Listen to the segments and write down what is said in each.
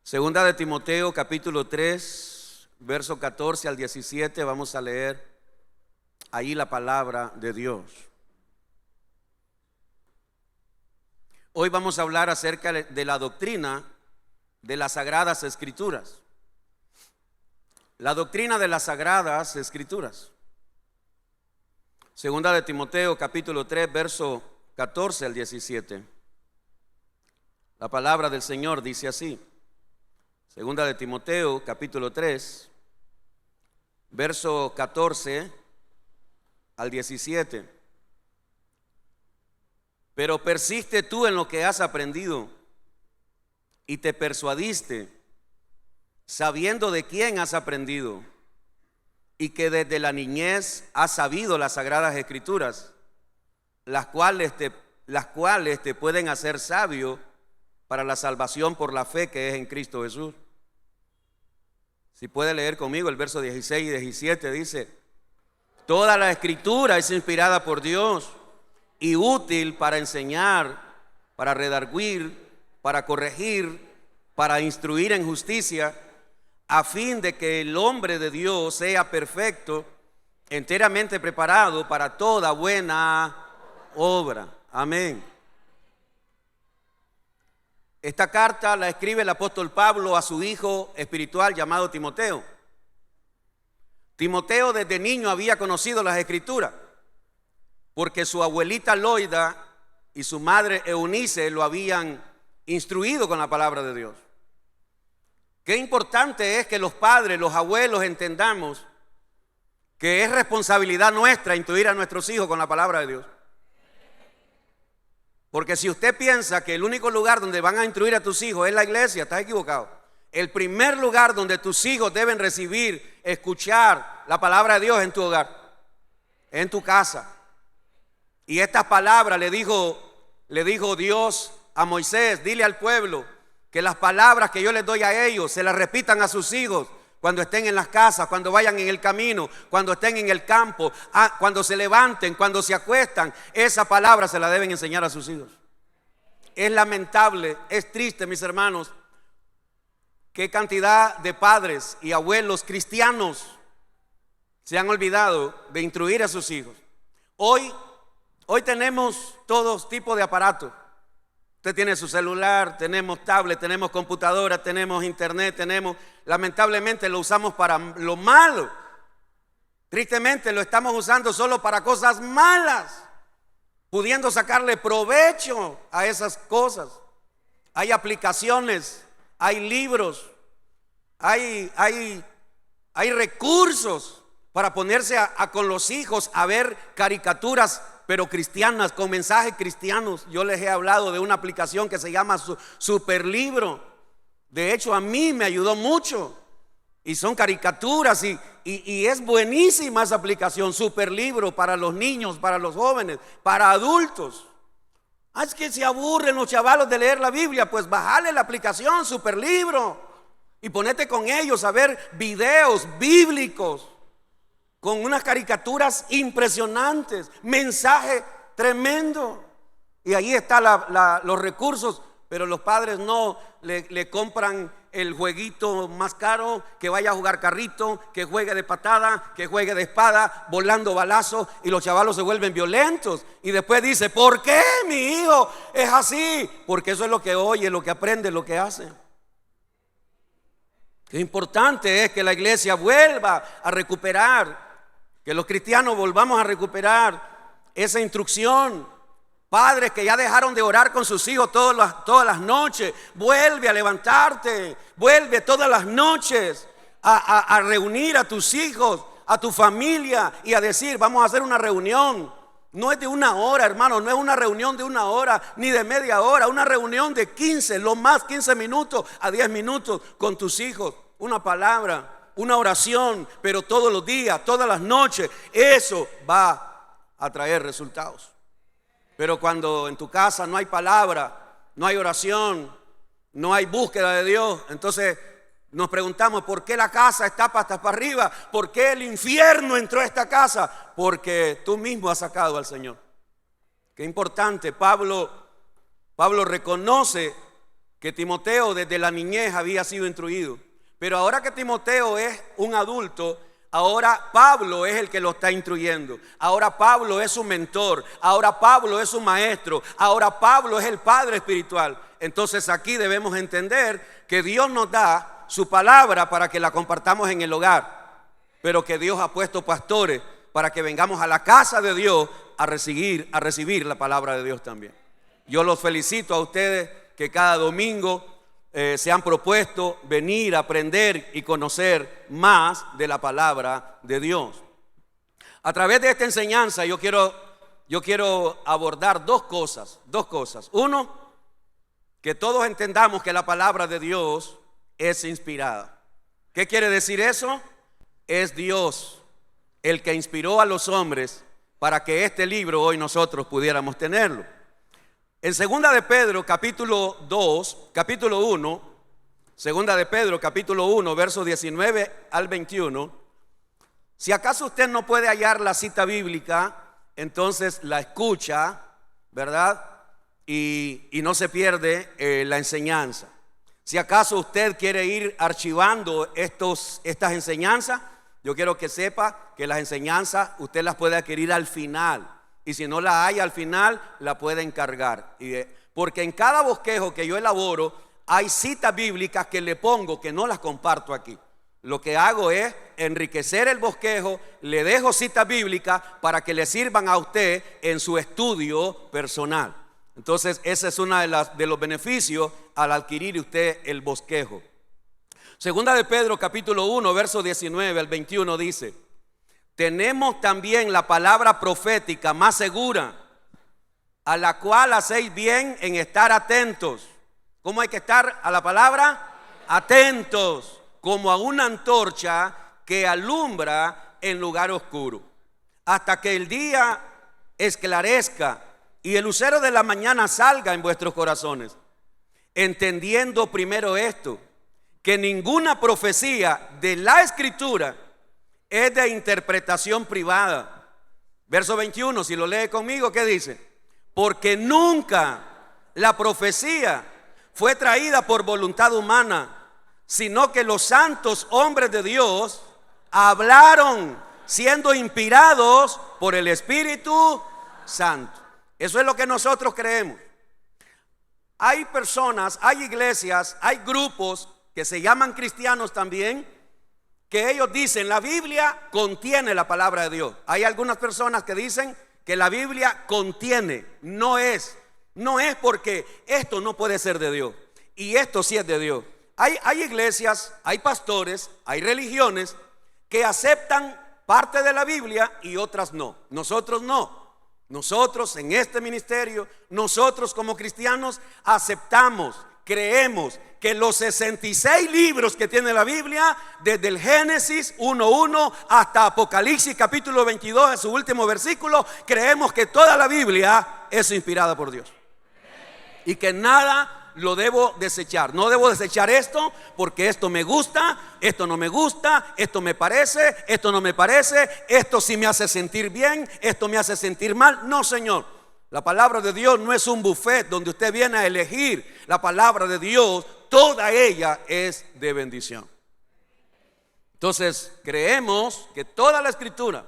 Segunda de Timoteo, capítulo 3, verso 14 al 17, vamos a leer ahí la palabra de Dios. Hoy vamos a hablar acerca de la doctrina de las Sagradas Escrituras. La doctrina de las Sagradas Escrituras. Segunda de Timoteo, capítulo 3, verso 14 al 17. La palabra del Señor dice así. Segunda de Timoteo, capítulo 3, verso 14 al 17. Pero persiste tú en lo que has aprendido y te persuadiste, sabiendo de quién has aprendido y que desde la niñez has sabido las Sagradas Escrituras, las cuales te pueden hacer sabio para la salvación por la fe que es en Cristo Jesús. Si puede leer conmigo el verso 16 y 17, dice: toda la Escritura es inspirada por Dios y útil para enseñar, para redarguir, para corregir, para instruir en justicia, a fin de que el hombre de Dios sea perfecto, enteramente preparado para toda buena obra. Amén. Esta carta la escribe el apóstol Pablo a su hijo espiritual llamado Timoteo. Timoteo desde niño había conocido las Escrituras, porque su abuelita Loida y su madre Eunice lo habían instruido con la palabra de Dios. Qué importante es que los padres, los abuelos entendamos que es responsabilidad nuestra instruir a nuestros hijos con la palabra de Dios. Porque si usted piensa que el único lugar donde van a instruir a tus hijos es la iglesia, estás equivocado. El primer lugar donde tus hijos deben recibir, escuchar la palabra de Dios es en tu hogar, en tu casa. Y estas palabras le dijo Dios a Moisés: dile al pueblo que las palabras que yo les doy a ellos se las repitan a sus hijos cuando estén en las casas, cuando vayan en el camino, cuando estén en el campo, cuando se levanten, cuando se acuestan. Esa palabra se la deben enseñar a sus hijos. Es lamentable, es triste, mis hermanos, qué cantidad de padres y abuelos cristianos se han olvidado de instruir a sus hijos. Hoy tenemos todos tipos de aparatos. Usted tiene su celular, tenemos tablet, tenemos computadora, tenemos internet, lamentablemente lo usamos para lo malo. Tristemente lo estamos usando solo para cosas malas, pudiendo sacarle provecho a esas cosas. Hay aplicaciones, hay libros, hay recursos para ponerse con los hijos a ver caricaturas, pero cristianas, con mensajes cristianos. Yo les he hablado de una aplicación que se llama Superlibro. De hecho, a mí me ayudó mucho. Y son caricaturas y es buenísima esa aplicación, Superlibro, para los niños, para los jóvenes, para adultos. Es que se aburren los chavalos de leer la Biblia, pues bajale la aplicación Superlibro y ponete con ellos a ver videos bíblicos con unas caricaturas impresionantes, mensaje tremendo. Y ahí están los recursos, pero los padres no le compran el jueguito más caro, que vaya a jugar carrito, que juegue de patada, que juegue de espada, volando balazos, y los chavalos se vuelven violentos. Y después dice: ¿por qué mi hijo es así? Porque eso es lo que oye, lo que aprende, lo que hace. Qué importante es que la iglesia vuelva a recuperar, que los cristianos volvamos a recuperar esa instrucción. Padres que ya dejaron de orar con sus hijos todas las noches, vuelve a levantarte, vuelve todas las noches a reunir a tus hijos, a tu familia, y a decir: vamos a hacer una reunión. No es de una hora, hermano, no es una reunión de una hora ni de media hora, una reunión de 15, lo más 15 minutos a 10 minutos con tus hijos. Una palabra, una oración, pero todos los días, todas las noches. Eso va a traer resultados. Pero cuando en tu casa no hay palabra, no hay oración, no hay búsqueda de Dios, entonces nos preguntamos: ¿por qué la casa está patas para arriba? ¿Por qué el infierno entró a esta casa? Porque tú mismo has sacado al Señor. Qué importante. Pablo reconoce que Timoteo desde la niñez había sido instruido. Pero ahora que Timoteo es un adulto, ahora Pablo es el que lo está instruyendo. Ahora Pablo es su mentor. Ahora Pablo es su maestro. Ahora Pablo es el padre espiritual. Entonces aquí debemos entender que Dios nos da su palabra para que la compartamos en el hogar, pero que Dios ha puesto pastores para que vengamos a la casa de Dios a recibir la palabra de Dios también. Yo los felicito a ustedes que cada domingo se han propuesto venir a aprender y conocer más de la palabra de Dios. A través de esta enseñanza yo quiero abordar dos cosas. Uno, que todos entendamos que la palabra de Dios es inspirada. ¿Qué quiere decir eso? Es Dios el que inspiró a los hombres para que este libro hoy nosotros pudiéramos tenerlo. En segunda de Pedro capítulo 1, segunda de Pedro capítulo 1, versos 19 al 21, si acaso usted no puede hallar la cita bíblica, entonces la escucha, ¿verdad? Y no se pierde la enseñanza. Si acaso usted quiere ir archivando estas enseñanzas, yo quiero que sepa que las enseñanzas usted las puede adquirir al final. Y si no la hay al final, la puede encargar. Porque en cada bosquejo que yo elaboro, hay citas bíblicas que le pongo que no las comparto aquí. Lo que hago es enriquecer el bosquejo, le dejo citas bíblicas para que le sirvan a usted en su estudio personal. Entonces ese es uno de los beneficios al adquirir usted el bosquejo. Segunda de Pedro capítulo 1 verso 19 al 21 dice: tenemos también la palabra profética más segura, a la cual hacéis bien en estar atentos. ¿Cómo hay que estar a la palabra? Atentos, como a una antorcha que alumbra en lugar oscuro, hasta que el día esclarezca y el lucero de la mañana salga en vuestros corazones, entendiendo primero esto, que ninguna profecía de la Escritura es de interpretación privada. Verso 21, si lo lee conmigo, ¿qué dice? Porque nunca la profecía fue traída por voluntad humana, sino que los santos hombres de Dios hablaron siendo inspirados por el Espíritu Santo. Eso es lo que nosotros creemos. Hay personas, hay iglesias, hay grupos que se llaman cristianos también, que ellos dicen la Biblia contiene la palabra de Dios. Hay algunas personas que dicen que la Biblia contiene, no es porque esto no puede ser de Dios y esto sí es de Dios. Hay iglesias, hay pastores, hay religiones que aceptan parte de la Biblia y otras no. Nosotros no. Nosotros en este ministerio, nosotros como cristianos aceptamos, creemos que los 66 libros que tiene la Biblia, desde el Génesis 1:1 hasta Apocalipsis capítulo 22, en su último versículo, creemos que toda la Biblia es inspirada por Dios y que nada lo debo desechar. No debo desechar esto porque esto me gusta, esto no me gusta, esto me parece, esto no me parece, esto sí me hace sentir bien, esto me hace sentir mal. No, Señor, la palabra de Dios no es un buffet donde usted viene a elegir. La palabra de Dios, toda ella es de bendición. Entonces creemos que toda la Escritura,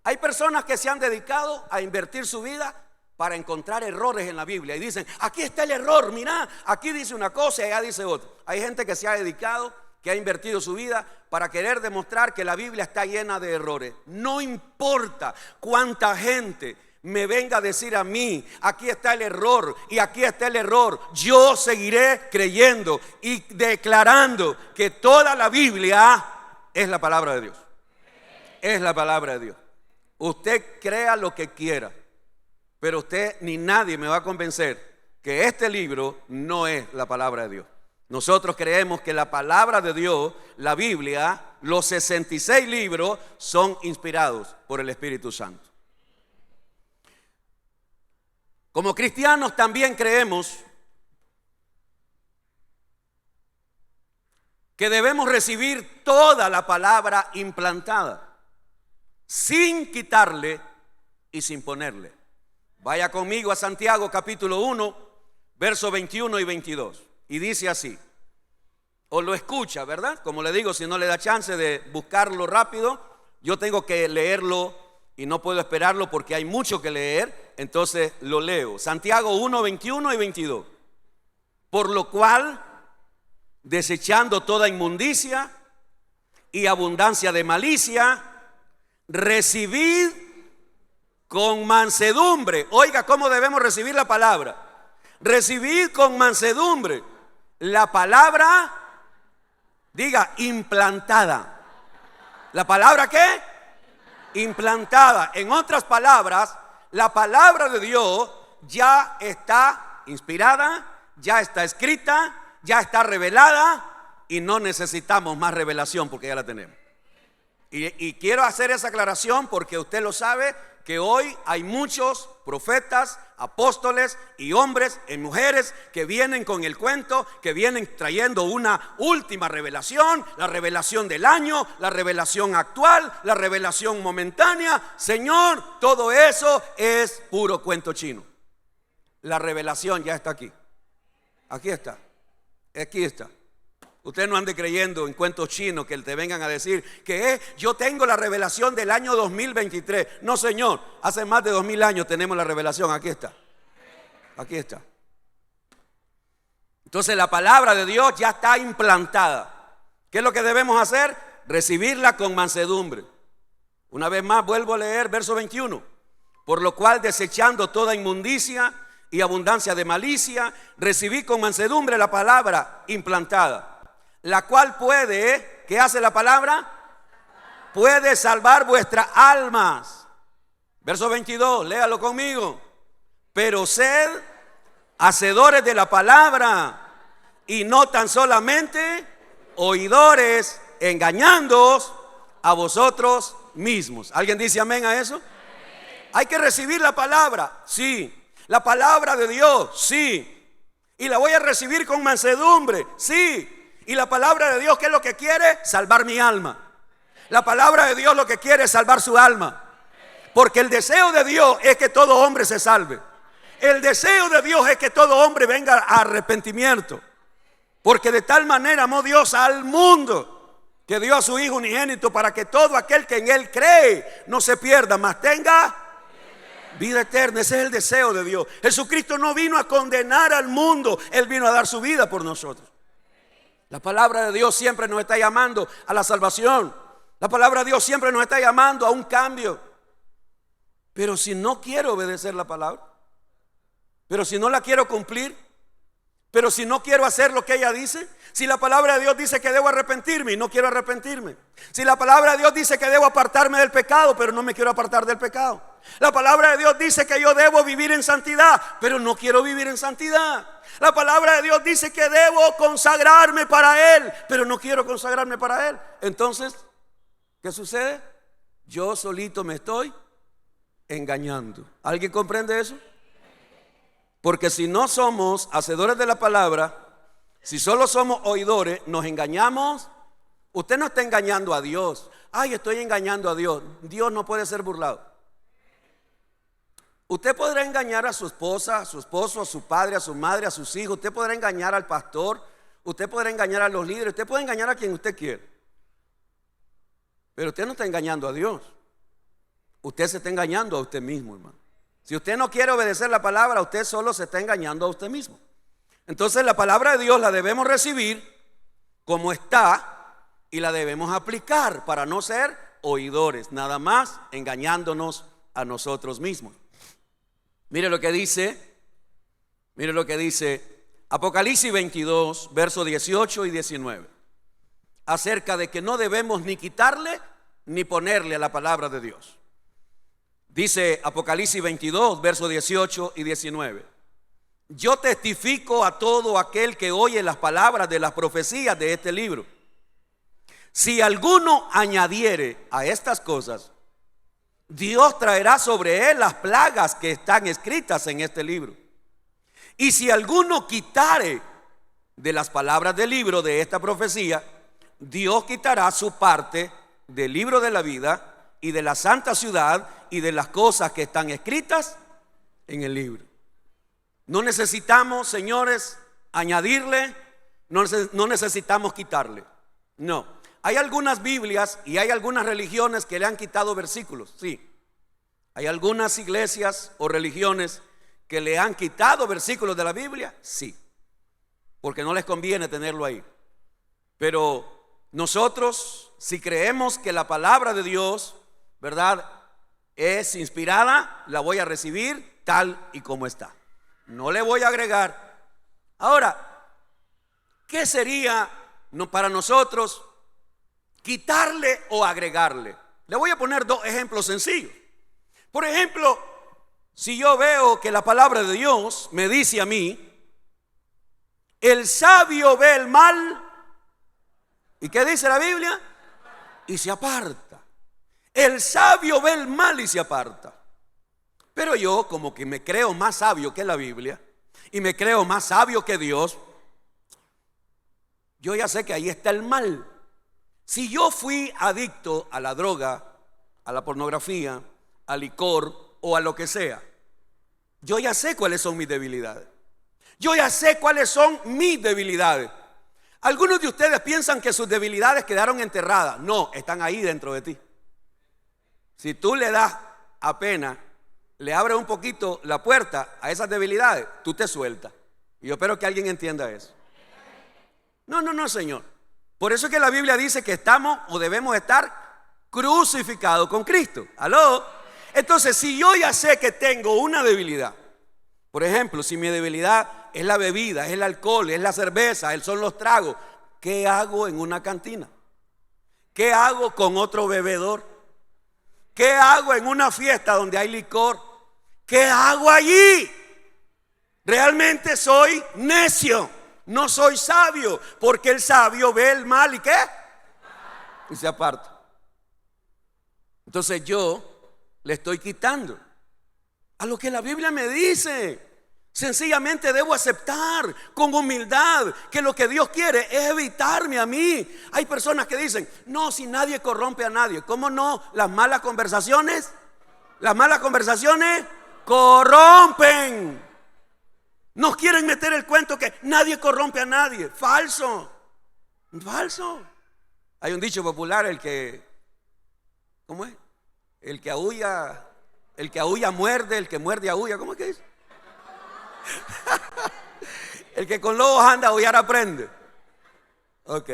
hay personas que se han dedicado a invertir su vida para encontrar errores en la Biblia y dicen, aquí está el error, mira, aquí dice una cosa y allá dice otra. Hay gente que se ha dedicado, que ha invertido su vida para querer demostrar que la Biblia está llena de errores. No importa cuánta gente me venga a decir a mí, aquí está el error y aquí está el error, yo seguiré creyendo y declarando que toda la Biblia es la palabra de Dios. Es la palabra de Dios. Usted crea lo que quiera, pero usted ni nadie me va a convencer que este libro no es la palabra de Dios. Nosotros creemos que la palabra de Dios, la Biblia, los 66 libros son inspirados por el Espíritu Santo. Como cristianos también creemos que debemos recibir toda la palabra implantada, sin quitarle y sin ponerle. Vaya conmigo a Santiago capítulo 1, versos 21 y 22. y dice así, o lo escucha, ¿verdad? Como le digo, si no le da chance de buscarlo rápido, yo tengo que leerlo y no puedo esperarlo porque hay mucho que leer, entonces lo leo. Santiago 1, 21 y 22. Por lo cual, desechando toda inmundicia y abundancia de malicia, recibid con mansedumbre. Oiga, ¿cómo debemos recibir la palabra? Recibid con mansedumbre la palabra, diga, implantada. ¿La palabra qué? Implantada. En otras palabras, la palabra de Dios ya está inspirada, ya está escrita, ya está revelada y no necesitamos más revelación porque ya la tenemos. Y quiero hacer esa aclaración porque usted lo sabe que hoy hay muchos profetas, apóstoles y hombres y mujeres que vienen con el cuento, que vienen trayendo una última revelación, la revelación del año, la revelación actual, la revelación momentánea. Señor, todo eso es puro cuento chino. La revelación ya está aquí. Aquí está. Aquí está. Usted no ande creyendo en cuentos chinos que te vengan a decir que yo tengo la revelación del año 2023. No, señor, hace más de 2000 años tenemos la revelación. Aquí está. Aquí está. Entonces la palabra de Dios ya está implantada. ¿Qué es lo que debemos hacer? Recibirla con mansedumbre. Una vez más vuelvo a leer verso 21. Por lo cual, desechando toda inmundicia y abundancia de malicia, recibí con mansedumbre la palabra implantada, la cual puede, ¿qué hace la palabra? Puede salvar vuestras almas. Verso 22, léalo conmigo. Pero sed hacedores de la palabra y no tan solamente oidores, engañándoos a vosotros mismos. ¿Alguien dice amén a eso? Hay que recibir la palabra, sí. La palabra de Dios, sí. Y la voy a recibir con mansedumbre, sí. Y la palabra de Dios, ¿qué es lo que quiere? Salvar mi alma. La palabra de Dios lo que quiere es salvar su alma. Porque el deseo de Dios es que todo hombre se salve. El deseo de Dios es que todo hombre venga a arrepentimiento. Porque de tal manera amó Dios al mundo que dio a su Hijo unigénito para que todo aquel que en Él cree no se pierda, mas tenga vida eterna. Ese es el deseo de Dios. Jesucristo no vino a condenar al mundo, Él vino a dar su vida por nosotros. La palabra de Dios siempre nos está llamando a la salvación. La palabra de Dios siempre nos está llamando a un cambio. Pero si no quiero obedecer la palabra, pero si no la quiero cumplir, pero si no quiero hacer lo que ella dice, si la palabra de Dios dice que debo arrepentirme y no quiero arrepentirme, si la palabra de Dios dice que debo apartarme del pecado, pero no me quiero apartar del pecado, la palabra de Dios dice que yo debo vivir en santidad, pero no quiero vivir en santidad, la palabra de Dios dice que debo consagrarme para Él, pero no quiero consagrarme para Él. Entonces, ¿qué sucede? Yo solito me estoy engañando. ¿Alguien comprende eso? Porque si no somos hacedores de la palabra, si solo somos oidores, nos engañamos. Usted no está engañando a Dios. Ay, estoy engañando a Dios. Dios no puede ser burlado. Usted podrá engañar a su esposa, a su esposo, a su padre, a su madre, a sus hijos. Usted podrá engañar al pastor. Usted podrá engañar a los líderes. Usted puede engañar a quien usted quiera. Pero usted no está engañando a Dios. Usted se está engañando a usted mismo, hermano. Si usted no quiere obedecer la palabra, usted solo se está engañando a usted mismo. Entonces la palabra de Dios la debemos recibir como está y la debemos aplicar para no ser oidores, nada más engañándonos a nosotros mismos. Mire lo que dice Apocalipsis 22, versos 18 y 19, acerca de que no debemos ni quitarle ni ponerle a la palabra de Dios. Dice Apocalipsis 22, versos 18 y 19. Yo testifico a todo aquel que oye las palabras de las profecías de este libro. Si alguno añadiere a estas cosas, Dios traerá sobre él las plagas que están escritas en este libro. Y si alguno quitare de las palabras del libro de esta profecía, Dios quitará su parte del libro de la vida y de la santa ciudad y de las cosas que están escritas en el libro. No necesitamos, señores, añadirle, no necesitamos quitarle. No, hay algunas Biblias y hay algunas religiones que le han quitado versículos, sí. Hay algunas iglesias o religiones que le han quitado versículos de la Biblia, sí, porque no les conviene tenerlo ahí. Pero nosotros, si creemos que la palabra de Dios, ¿verdad?, es inspirada, la voy a recibir tal y como está. No le voy a agregar. Ahora, ¿qué sería para nosotros quitarle o agregarle? Le voy a poner dos ejemplos sencillos. Por ejemplo, si yo veo que la palabra de Dios me dice a mí, el sabio ve el mal, ¿y qué dice la Biblia? Y se aparta. El sabio ve el mal y se aparta. Pero yo, como que me creo más sabio que la Biblia y me creo más sabio que Dios, yo ya sé que ahí está el mal. Si yo fui adicto a la droga, a la pornografía, al licor o a lo que sea, yo ya sé cuáles son mis debilidades. Yo ya sé cuáles son mis debilidades. Algunos de ustedes piensan que sus debilidades quedaron enterradas. No, están ahí dentro de ti. Si tú le das apenas, le abres un poquito la puerta a esas debilidades, tú te sueltas. Y yo espero que alguien entienda eso. No, Señor. Por eso es que la Biblia dice que estamos o debemos estar crucificados con Cristo. ¿Aló? Entonces, si yo ya sé que tengo una debilidad, por ejemplo, si mi debilidad es la bebida, es el alcohol, es la cerveza, son los tragos, ¿qué hago en una cantina? ¿Qué hago con otro bebedor? ¿Qué hago en una fiesta donde hay licor? ¿Qué hago allí? Realmente soy necio, no soy sabio, porque el sabio ve el mal y ¿qué? Y se aparta. Entonces yo le estoy quitando a lo que la Biblia me dice. Sencillamente debo aceptar con humildad que lo que Dios quiere es evitarme a mí. Hay personas que dicen, no, si nadie corrompe a nadie. ¿Cómo no? Las malas conversaciones corrompen. Nos quieren meter el cuento que nadie corrompe a nadie. Falso. Hay un dicho popular, ¿cómo es? El que aúlla muerde, el que muerde aúlla. ¿Cómo es que dice? El que con lobos anda, aullar aprende. Ok.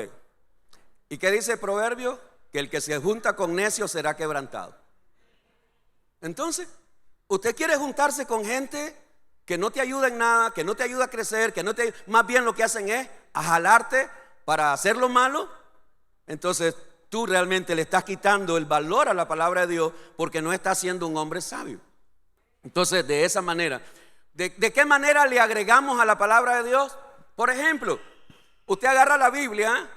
¿Y qué dice el proverbio? Que el que se junta con necios será quebrantado. Entonces, usted quiere juntarse con gente que no te ayuda en nada, que no te ayuda a crecer, más bien lo que hacen es a jalarte para hacer lo malo. Entonces tú realmente le estás quitando el valor a la palabra de Dios, porque no estás siendo un hombre sabio. Entonces, de esa manera, ¿de qué manera le agregamos a la palabra de Dios? Por ejemplo, usted agarra la Biblia,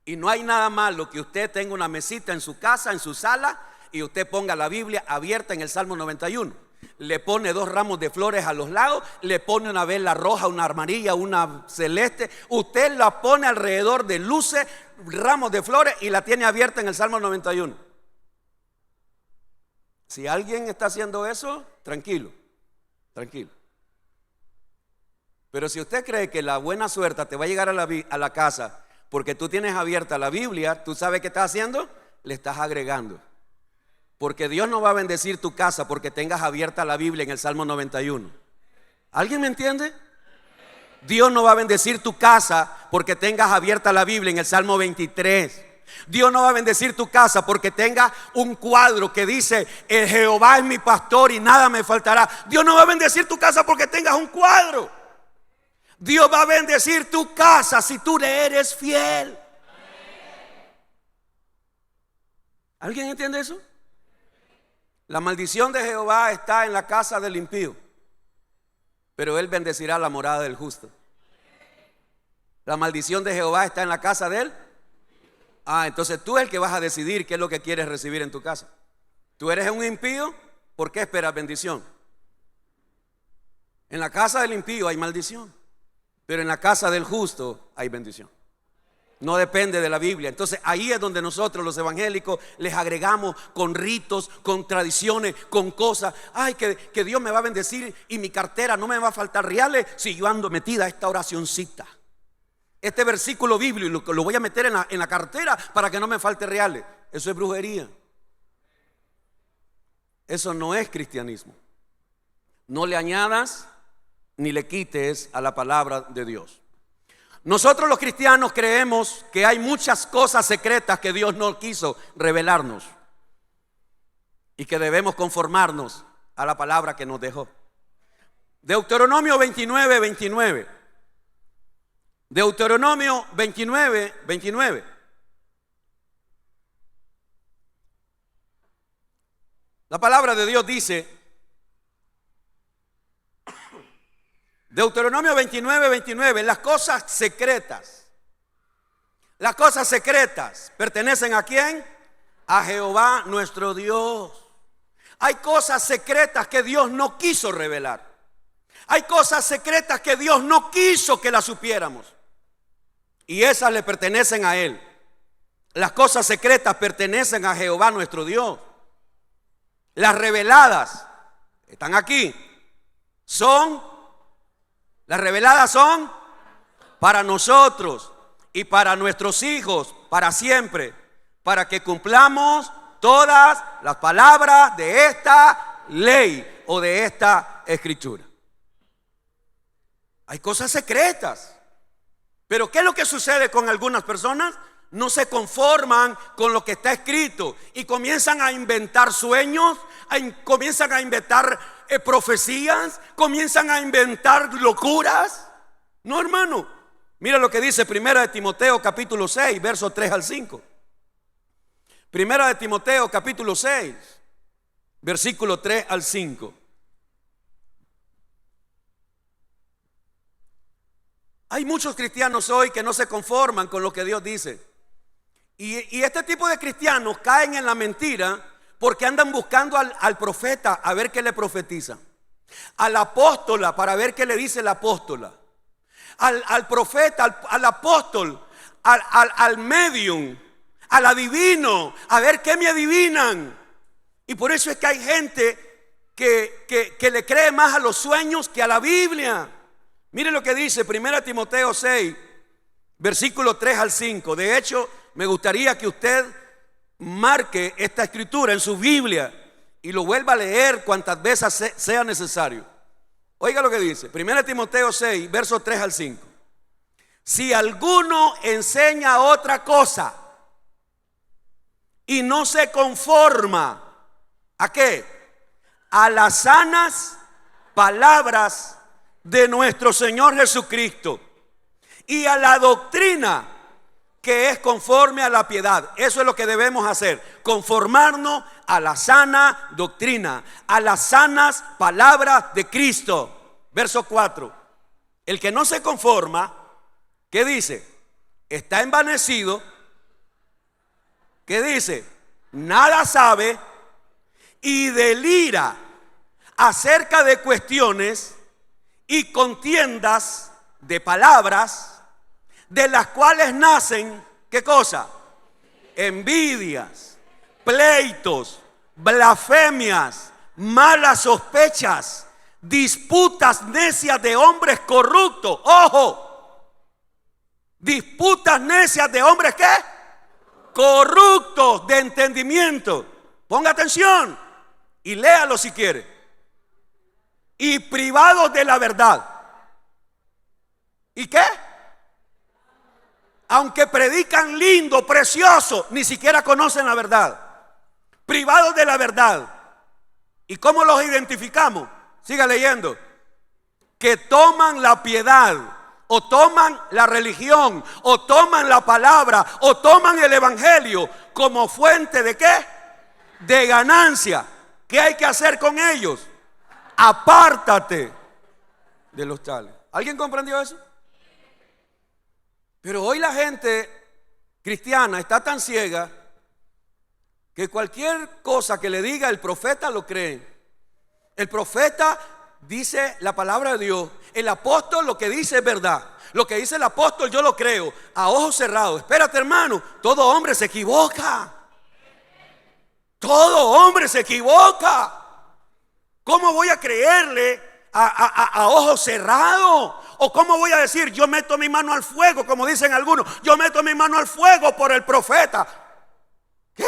y no hay nada malo que usted tenga una mesita en su casa, en su sala, y usted ponga la Biblia abierta en el Salmo 91. Le pone 2 ramos de flores a los lados, le pone una vela roja, una amarilla, una celeste. Usted la pone alrededor de luces, ramos de flores, y la tiene abierta en el Salmo 91. Si alguien está haciendo eso, tranquilo. Pero si usted cree que la buena suerte te va a llegar a la casa porque tú tienes abierta la Biblia, ¿tú sabes qué estás haciendo? Le estás agregando. Porque Dios no va a bendecir tu casa porque tengas abierta la Biblia en el Salmo 91. ¿Alguien me entiende? Dios no va a bendecir tu casa porque tengas abierta la Biblia en el Salmo 23. Dios no va a bendecir tu casa porque tenga un cuadro que dice el Jehová es mi pastor y nada me faltará. Dios no va a bendecir tu casa porque tengas un cuadro. Dios va a bendecir tu casa si tú le eres fiel. ¿Alguien entiende eso? La maldición de Jehová está en la casa del impío, pero él bendecirá la morada del justo. La maldición de Jehová está en la casa de él. Entonces tú es el que vas a decidir qué es lo que quieres recibir en tu casa. Tú eres un impío, ¿por qué esperas bendición? En la casa del impío hay maldición, pero en la casa del justo hay bendición. No depende de la Biblia. Entonces ahí es donde nosotros los evangélicos les agregamos con ritos, con tradiciones, con cosas. Ay, que Dios me va a bendecir y mi cartera no me va a faltar reales si yo ando metida a esta oracioncita. Este versículo bíblico lo voy a meter en la cartera para que no me falte reales. Eso es brujería. Eso no es cristianismo. No le añadas ni le quites a la palabra de Dios. Nosotros los cristianos creemos que hay muchas cosas secretas que Dios no quiso revelarnos y que debemos conformarnos a la palabra que nos dejó. Deuteronomio 29, 29. Deuteronomio 29, 29. La palabra de Dios dice, Deuteronomio 29, 29, las cosas secretas pertenecen ¿a quién? A Jehová nuestro Dios. Hay cosas secretas que Dios no quiso revelar. Hay cosas secretas que Dios no quiso que las supiéramos. Y esas le pertenecen a Él. Las cosas secretas pertenecen a Jehová nuestro Dios. Las reveladas están aquí. Las reveladas son para nosotros y para nuestros hijos, para siempre, para que cumplamos todas las palabras de esta ley o de esta escritura. Hay cosas secretas. Pero ¿qué es lo que sucede con algunas personas? No se conforman con lo que está escrito y comienzan a inventar sueños, comienzan a inventar profecías, comienzan a inventar locuras. No, hermano. Mira lo que dice Primera de Timoteo capítulo 6, versos 3 al 5. Primera de Timoteo capítulo 6, versículo 3 al 5. Hay muchos cristianos hoy que no se conforman con lo que Dios dice. Y este tipo de cristianos caen en la mentira porque andan buscando al profeta a ver qué le profetiza, a la apóstola para ver qué le dice la apóstola, al profeta, al apóstol, al medium, al adivino, a ver qué me adivinan. Y por eso es que hay gente que le cree más a los sueños que a la Biblia. Mire lo que dice 1 Timoteo 6, versículo 3 al 5. De hecho, me gustaría que usted marque esta escritura en su Biblia y lo vuelva a leer cuantas veces sea necesario. Oiga lo que dice 1 Timoteo 6, versos 3 al 5. Si alguno enseña otra cosa y no se conforma, ¿a qué? A las sanas palabras de nuestro Señor Jesucristo y a la doctrina que es conforme a la piedad. Eso es lo que debemos hacer, conformarnos a la sana doctrina, a las sanas palabras de Cristo. Verso 4. El que no se conforma, ¿qué dice? Está envanecido. ¿Qué dice? Nada sabe y delira acerca de cuestiones y contiendas de palabras, de las cuales nacen, ¿qué cosa? Envidias, pleitos, blasfemias, malas sospechas, disputas necias de hombres corruptos. ¡Ojo! Disputas necias de hombres, ¿qué? Corruptos de entendimiento. Ponga atención y léalo si quiere. Y privados de la verdad. ¿Y qué? Aunque predican lindo, precioso, ni siquiera conocen la verdad. Privados de la verdad. ¿Y cómo los identificamos? Siga leyendo. Que toman la piedad, o toman la religión, o toman la palabra, o toman el evangelio como fuente de ¿qué? De ganancia. ¿Qué hay que hacer con ellos? Apártate de los tales. ¿Alguien comprendió eso? Pero hoy la gente cristiana está tan ciega que cualquier cosa que le diga el profeta lo cree. El profeta dice la palabra de Dios. El apóstol lo que dice es verdad. Lo que dice el apóstol yo lo creo a ojos cerrados. Espérate, hermano, todo hombre se equivoca. Todo hombre se equivoca. ¿Cómo voy a creerle a ojos cerrados? ¿O cómo voy a decir yo meto mi mano al fuego, como dicen algunos? Yo meto mi mano al fuego por el profeta. ¿Qué?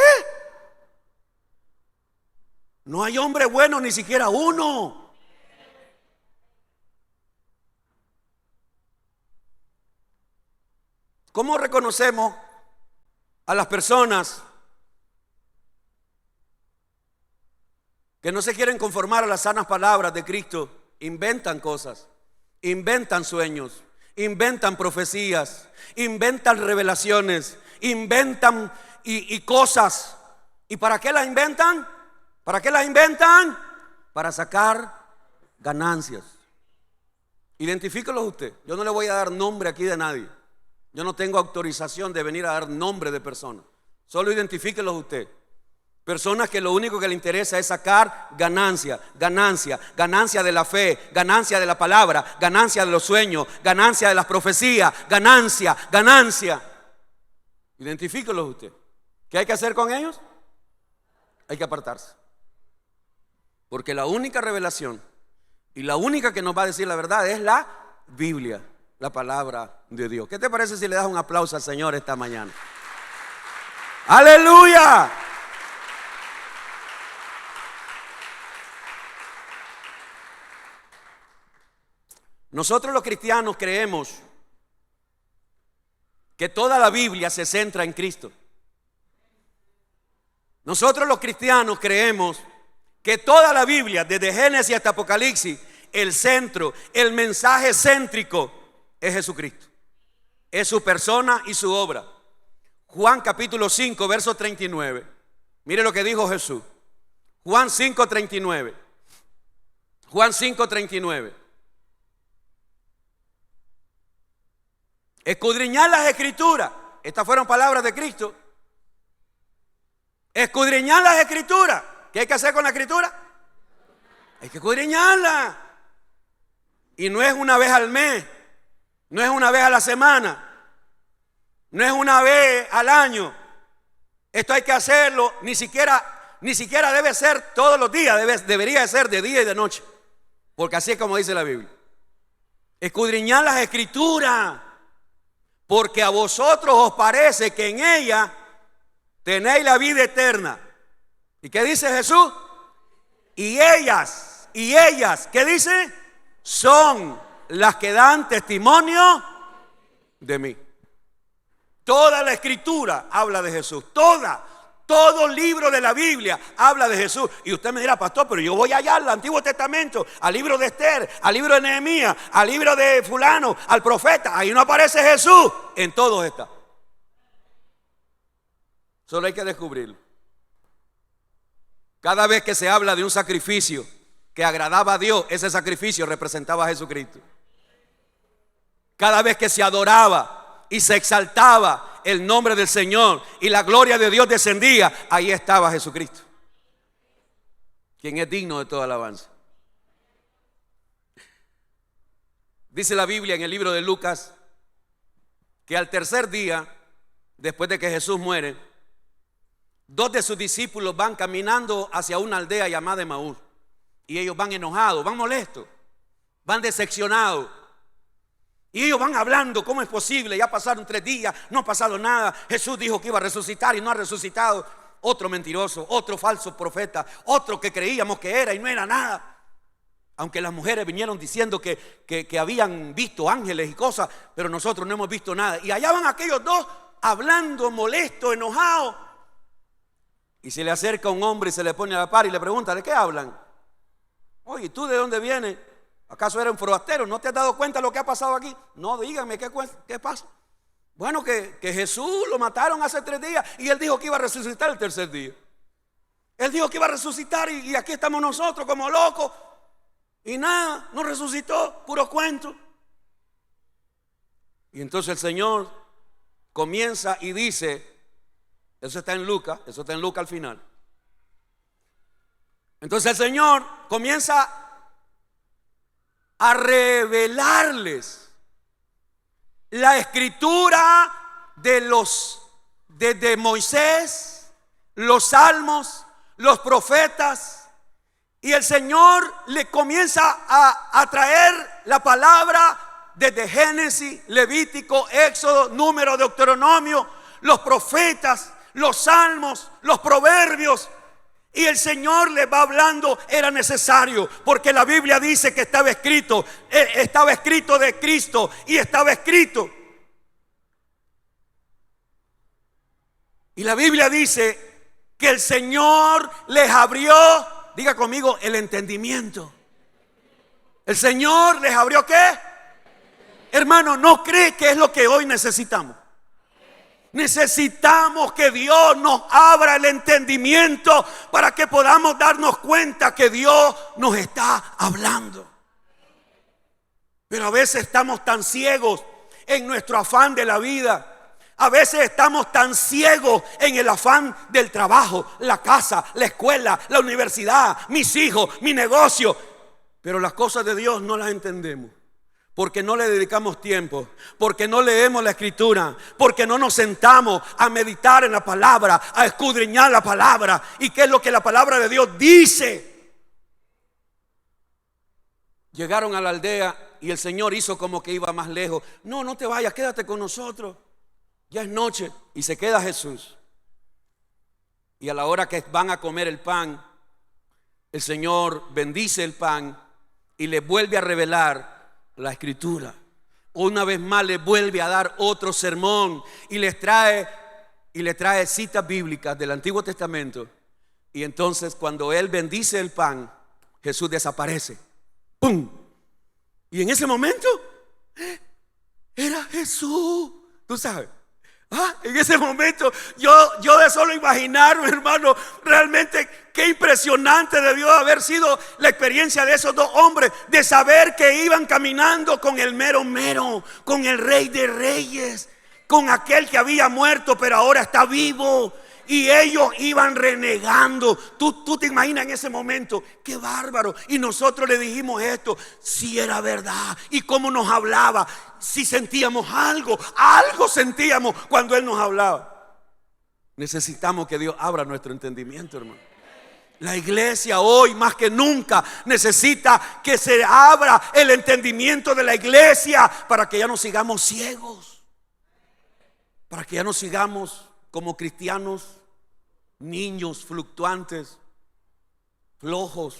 No hay hombre bueno, ni siquiera uno. ¿Cómo reconocemos a las personas que no se quieren conformar a las sanas palabras de Cristo? Inventan cosas, inventan sueños, inventan profecías, inventan revelaciones, inventan y cosas. ¿Y para qué las inventan? ¿Para qué las inventan? Para sacar ganancias. Identifíquelo usted. Yo no le voy a dar nombre aquí de nadie. Yo no tengo autorización de venir a dar nombre de personas. Solo identifíquelos usted. Personas que lo único que le interesa es sacar ganancia, ganancia, ganancia de la fe, ganancia de la palabra, ganancia de los sueños, ganancia de las profecías, ganancia, ganancia. Identifíquelos usted. ¿Qué hay que hacer con ellos? Hay que apartarse. Porque la única revelación y la única que nos va a decir la verdad es la Biblia, la palabra de Dios. ¿Qué te parece si le das un aplauso al Señor esta mañana? ¡Aleluya! Nosotros los cristianos creemos que toda la Biblia se centra en Cristo. Nosotros los cristianos creemos que toda la Biblia, desde Génesis hasta Apocalipsis, el centro, el mensaje céntrico es Jesucristo. Es su persona y su obra. Juan capítulo 5, verso 39. Mire lo que dijo Jesús. Juan 5, 39. Juan 5, 39. Escudriñar las escrituras. Estas fueron palabras de Cristo. Escudriñar las escrituras. ¿Qué hay que hacer con la escritura? Hay que escudriñarla. Y no es una vez al mes, no es una vez a la semana, no es una vez al año. Esto hay que hacerlo, ni siquiera debe ser todos los días, debería de ser de día y de noche. Porque así es como dice la Biblia. Escudriñar las escrituras, porque a vosotros os parece que en ellas tenéis la vida eterna. ¿Y qué dice Jesús? Y ellas, ¿qué dice? Son las que dan testimonio de mí. Toda la escritura habla de Jesús. Todo libro de la Biblia habla de Jesús. Y usted me dirá, pastor, pero yo voy allá al Antiguo Testamento, al libro de Esther, al libro de Nehemías, al libro de fulano, al profeta. Ahí no aparece Jesús. En todos está. Solo hay que descubrirlo. Cada vez que se habla de un sacrificio que agradaba a Dios, ese sacrificio representaba a Jesucristo. Cada vez que se adoraba y se exaltaba el nombre del Señor y la gloria de Dios descendía, ahí estaba Jesucristo, quien es digno de toda alabanza. Dice la Biblia en el libro de Lucas que al tercer día, después de que Jesús muere, dos de sus discípulos van caminando hacia una aldea llamada Emaús. Y ellos van enojados, van molestos, van decepcionados. Y ellos van hablando, ¿cómo es posible? Ya pasaron 3 días, no ha pasado nada. Jesús dijo que iba a resucitar y no ha resucitado. Otro mentiroso, otro falso profeta, otro que creíamos que era y no era nada. Aunque las mujeres vinieron diciendo que habían visto ángeles y cosas, pero nosotros no hemos visto nada. Y allá van aquellos dos hablando, molestos, enojados. Y se le acerca un hombre y se le pone a la par y le pregunta, ¿de qué hablan? Oye, ¿tú de dónde vienes? ¿Acaso eres un forastero? ¿No te has dado cuenta de lo que ha pasado aquí? No, dígame, ¿qué pasa? Bueno, que Jesús lo mataron hace 3 días y él dijo que iba a resucitar el tercer día. Él dijo que iba a resucitar y aquí estamos nosotros como locos. Y nada, no resucitó, puro cuento. Y entonces el Señor comienza y dice, eso está en Lucas al final. Entonces el Señor comienza a revelarles la escritura desde Moisés, los salmos, los profetas, y el Señor le comienza a traer la palabra desde Génesis, Levítico, Éxodo, Número, Deuteronomio, los profetas, los salmos, los proverbios. Y el Señor le va hablando, era necesario, porque la Biblia dice que estaba escrito de Cristo y estaba escrito. Y la Biblia dice que el Señor les abrió, diga conmigo, el entendimiento. El Señor les abrió ¿qué? Hermano, ¿no cree que es lo que hoy necesitamos? Necesitamos que Dios nos abra el entendimiento para que podamos darnos cuenta que Dios nos está hablando. Pero a veces estamos tan ciegos en nuestro afán de la vida. A veces estamos tan ciegos en el afán del trabajo, la casa, la escuela, la universidad, mis hijos, mi negocio. Pero las cosas de Dios no las entendemos. Porque no le dedicamos tiempo, porque no leemos la escritura, porque no nos sentamos a meditar en la palabra, a escudriñar la palabra y qué es lo que la palabra de Dios dice. Llegaron a la aldea y el Señor hizo como que iba más lejos. No, no te vayas, quédate con nosotros. Ya es noche. Y se queda Jesús. Y a la hora que van a comer el pan, el Señor bendice el pan y les vuelve a revelar la escritura. Una vez más les vuelve a dar otro sermón y les trae citas bíblicas del Antiguo Testamento. Y entonces cuando él bendice el pan, Jesús desaparece. ¡Pum! Y en ese momento era Jesús. Tú sabes. En ese momento yo de solo imaginarme, hermano, realmente qué impresionante debió haber sido la experiencia de esos dos hombres, de saber que iban caminando con el mero mero, con el Rey de Reyes, con aquel que había muerto pero ahora está vivo. Y ellos iban renegando. Tú te imaginas en ese momento, qué bárbaro. Y nosotros le dijimos esto, si era verdad. Y cómo nos hablaba, si sentíamos algo sentíamos cuando Él nos hablaba. Necesitamos que Dios abra nuestro entendimiento, hermano. La iglesia hoy más que nunca necesita que se abra el entendimiento de la iglesia para que ya no sigamos ciegos, para que ya no sigamos como cristianos, niños fluctuantes, flojos,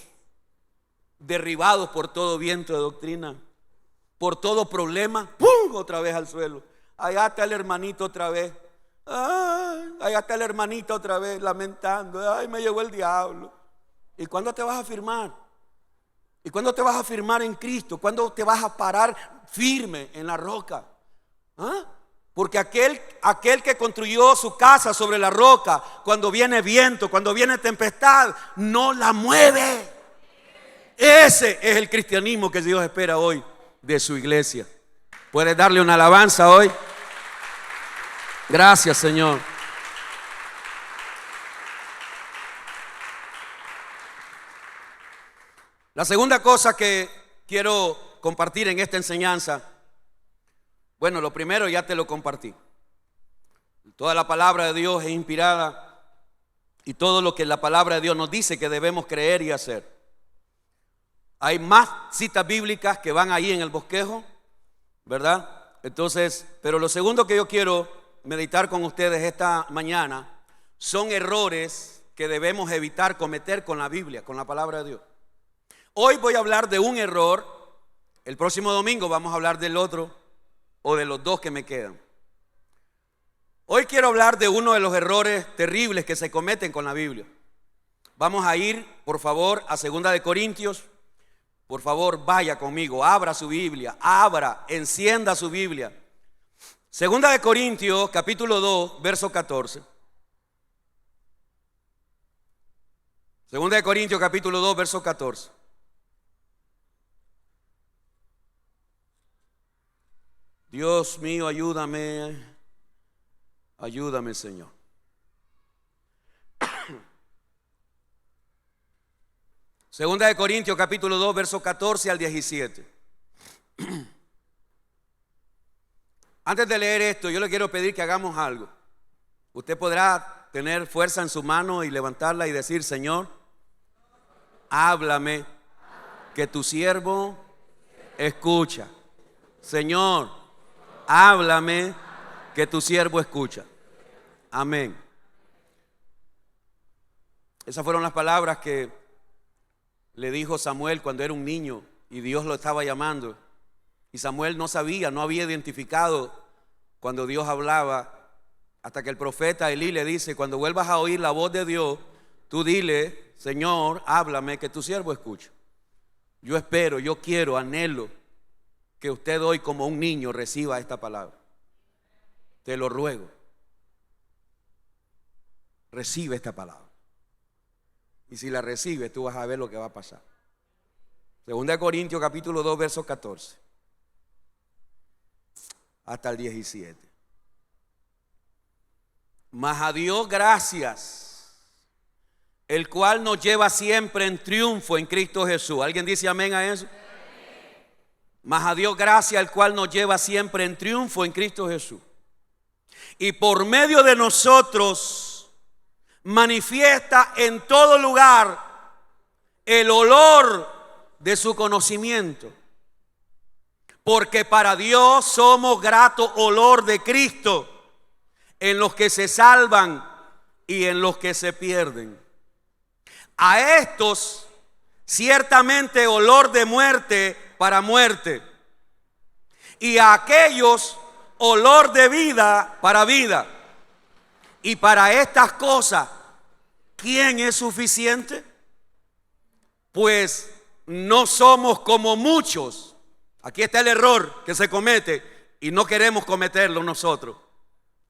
derribados por todo viento de doctrina, por todo problema, ¡pum!, otra vez al suelo. Allá está el hermanito otra vez. Ay, allá está el hermanito otra vez lamentando. Ay, me llegó el diablo. ¿Y cuándo te vas a firmar? ¿Y cuándo te vas a firmar en Cristo? ¿Cuándo te vas a parar firme en la roca? Porque aquel que construyó su casa sobre la roca, cuando viene viento, cuando viene tempestad, no la mueve. Ese es el cristianismo que Dios espera hoy de su iglesia. ¿Puedes darle una alabanza hoy? Gracias, Señor. La segunda cosa que quiero compartir en esta enseñanza, bueno, lo primero ya te lo compartí. Toda la palabra de Dios es inspirada y todo lo que la palabra de Dios nos dice que debemos creer y hacer. Hay más citas bíblicas que van ahí en el bosquejo, ¿verdad? Entonces, pero lo segundo que yo quiero meditar con ustedes esta mañana son errores que debemos evitar cometer con la Biblia, con la palabra de Dios. Hoy voy a hablar de un error, el próximo domingo vamos a hablar del otro o de los dos que me quedan. Hoy quiero hablar de uno de los errores terribles que se cometen con la Biblia. Vamos a ir, por favor, a 2 de Corintios. Por favor, vaya conmigo, abra su Biblia, encienda su Biblia. 2 de Corintios, capítulo 2, verso 14. 2 de Corintios, capítulo 2, verso 14. Dios mío, ayúdame, Señor. Segunda de Corintios capítulo 2 verso 14 al 17. Antes de leer esto, yo le quiero pedir que hagamos algo. Usted podrá tener fuerza en su mano y levantarla y decir: Señor, háblame, que tu siervo escucha. Señor, háblame, que tu siervo escucha. Amén. Esas fueron las palabras que le dijo Samuel cuando era un niño y Dios lo estaba llamando. Y Samuel no sabía, no había identificado cuando Dios hablaba, hasta que el profeta Elí le dice: cuando vuelvas a oír la voz de Dios, tú dile: Señor, háblame, que tu siervo escucha. Yo espero, yo quiero, anhelo que usted hoy como un niño reciba esta palabra. Te lo ruego. Recibe esta palabra. Y si la recibes, tú vas a ver lo que va a pasar. 2 Corintios capítulo 2, verso 14 hasta el 17. Mas a Dios gracias, el cual nos lleva siempre en triunfo en Cristo Jesús. ¿Alguien dice amén a eso? Mas a Dios gracias, el cual nos lleva siempre en triunfo en Cristo Jesús. Y por medio de nosotros manifiesta en todo lugar el olor de su conocimiento. Porque para Dios somos grato olor de Cristo en los que se salvan y en los que se pierden. A estos ciertamente olor de muerte para muerte, y a aquellos olor de vida para vida. Y para estas cosas, ¿quién es suficiente? Pues no somos como muchos. Aquí está el error que se comete y no queremos cometerlo nosotros.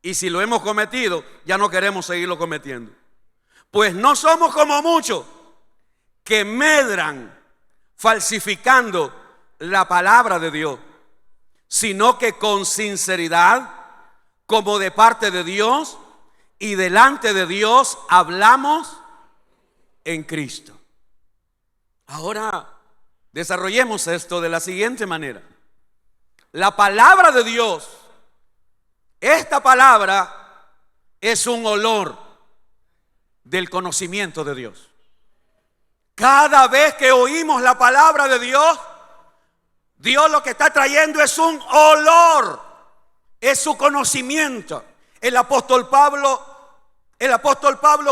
Y si lo hemos cometido, ya no queremos seguirlo cometiendo. Pues no somos como muchos que medran falsificando la palabra de Dios, sino que con sinceridad, como de parte de Dios y delante de Dios, hablamos en Cristo. Ahora desarrollemos esto de la siguiente manera. La palabra de Dios, esta palabra es un olor del conocimiento de Dios. Cada vez que oímos la palabra de Dios, Dios lo que está trayendo es un olor, es su conocimiento. El apóstol Pablo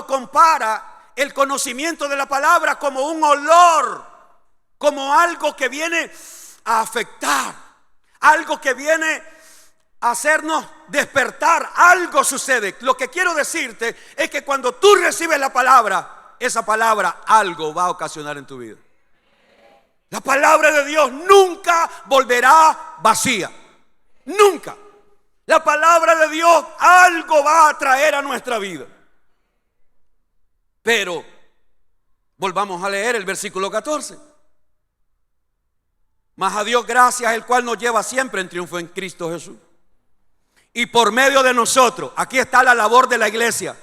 compara el conocimiento de la palabra como un olor, como algo que viene a afectar, algo que viene a hacernos despertar. Algo sucede. Lo que quiero decirte es que cuando tú recibes la palabra, esa palabra algo va a ocasionar en tu vida. La palabra de Dios nunca volverá vacía. Nunca. La palabra de Dios algo va a traer a nuestra vida. Pero volvamos a leer el versículo 14. Mas a Dios gracias, el cual nos lleva siempre en triunfo en Cristo Jesús. Y por medio de nosotros, aquí está la labor de la iglesia.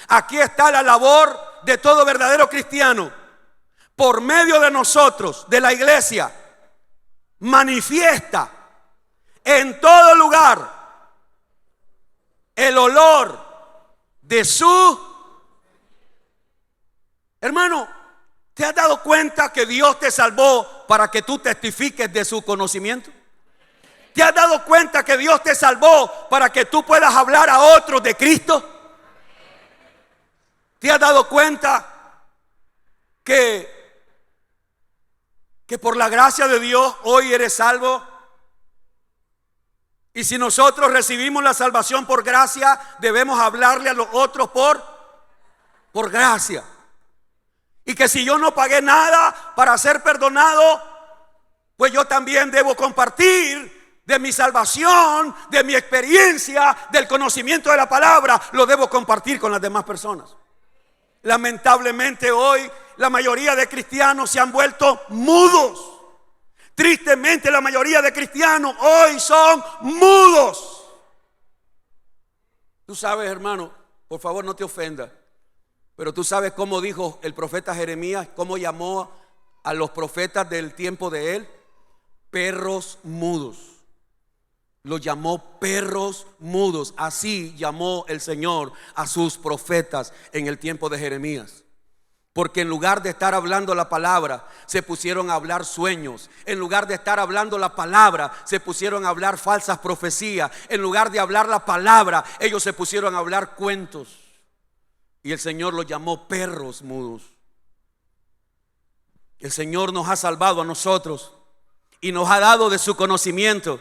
Aquí está la labor de todo verdadero cristiano. Por medio de nosotros, de la iglesia, manifiesta en todo lugar el olor de su... Hermano, ¿te has dado cuenta que Dios te salvó para que tú testifiques de su conocimiento? ¿Te has dado cuenta que Dios te salvó para que tú puedas hablar a otros de Cristo? ¿Te has dado cuenta que por la gracia de Dios hoy eres salvo? Y si nosotros recibimos la salvación por gracia, debemos hablarle a los otros por gracia. Y que si yo no pagué nada para ser perdonado, pues yo también debo compartir de mi salvación, de mi experiencia, del conocimiento de la palabra. Lo debo compartir con las demás personas. Lamentablemente hoy la mayoría de cristianos se han vuelto mudos. Tristemente la mayoría de cristianos hoy son mudos. Tú sabes, hermano, por favor no te ofendas, pero tú sabes cómo dijo el profeta Jeremías, cómo llamó a los profetas del tiempo de él. perros mudos. Los llamó perros mudos. Así llamó el Señor a sus profetas en el tiempo de Jeremías. Porque en lugar de estar hablando la palabra, se pusieron a hablar sueños. En lugar de estar hablando la palabra, se pusieron a hablar falsas profecías. En lugar de hablar la palabra, ellos se pusieron a hablar cuentos. Y el Señor los llamó perros mudos. El Señor nos ha salvado a nosotros y nos ha dado de su conocimiento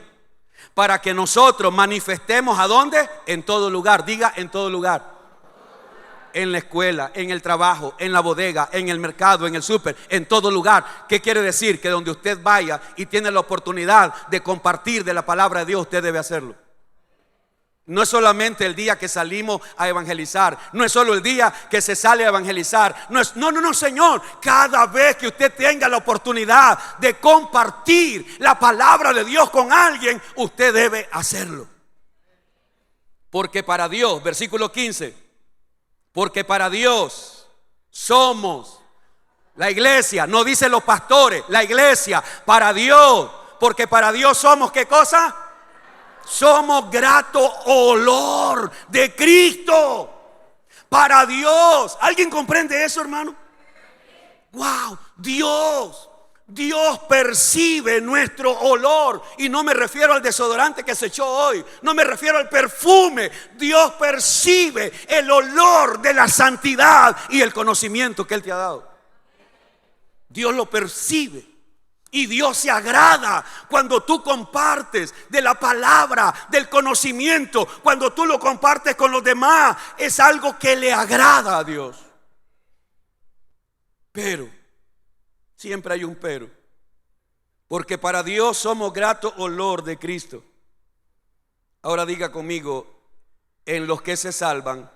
para que nosotros manifestemos ¿a dónde? En todo lugar. Diga, en todo lugar. En la escuela, en el trabajo, en la bodega, en el mercado, en el súper, en todo lugar. ¿Qué quiere decir? Que donde usted vaya y tiene la oportunidad de compartir de la palabra de Dios, usted debe hacerlo. No es solamente el día que salimos a evangelizar. No es solo el día que se sale a evangelizar. No, Señor. Cada vez que usted tenga la oportunidad de compartir la palabra de Dios con alguien, usted debe hacerlo. Porque para Dios, versículo 15, porque para Dios somos la iglesia. No dicen los pastores, la iglesia. Para Dios, porque para Dios somos ¿qué cosa? Somos grato olor de Cristo. Para Dios. ¿Alguien comprende eso, hermano? Wow, Dios percibe nuestro olor. Y no me refiero al desodorante que se echó hoy. No me refiero al perfume. Dios percibe el olor de la santidad y el conocimiento que Él te ha dado. Dios lo percibe. Y Dios se agrada cuando tú compartes de la palabra, del conocimiento. Cuando tú lo compartes con los demás, es algo que le agrada a Dios. Pero, siempre hay un pero. Porque para Dios somos grato olor de Cristo. Ahora diga conmigo, en los que se salvan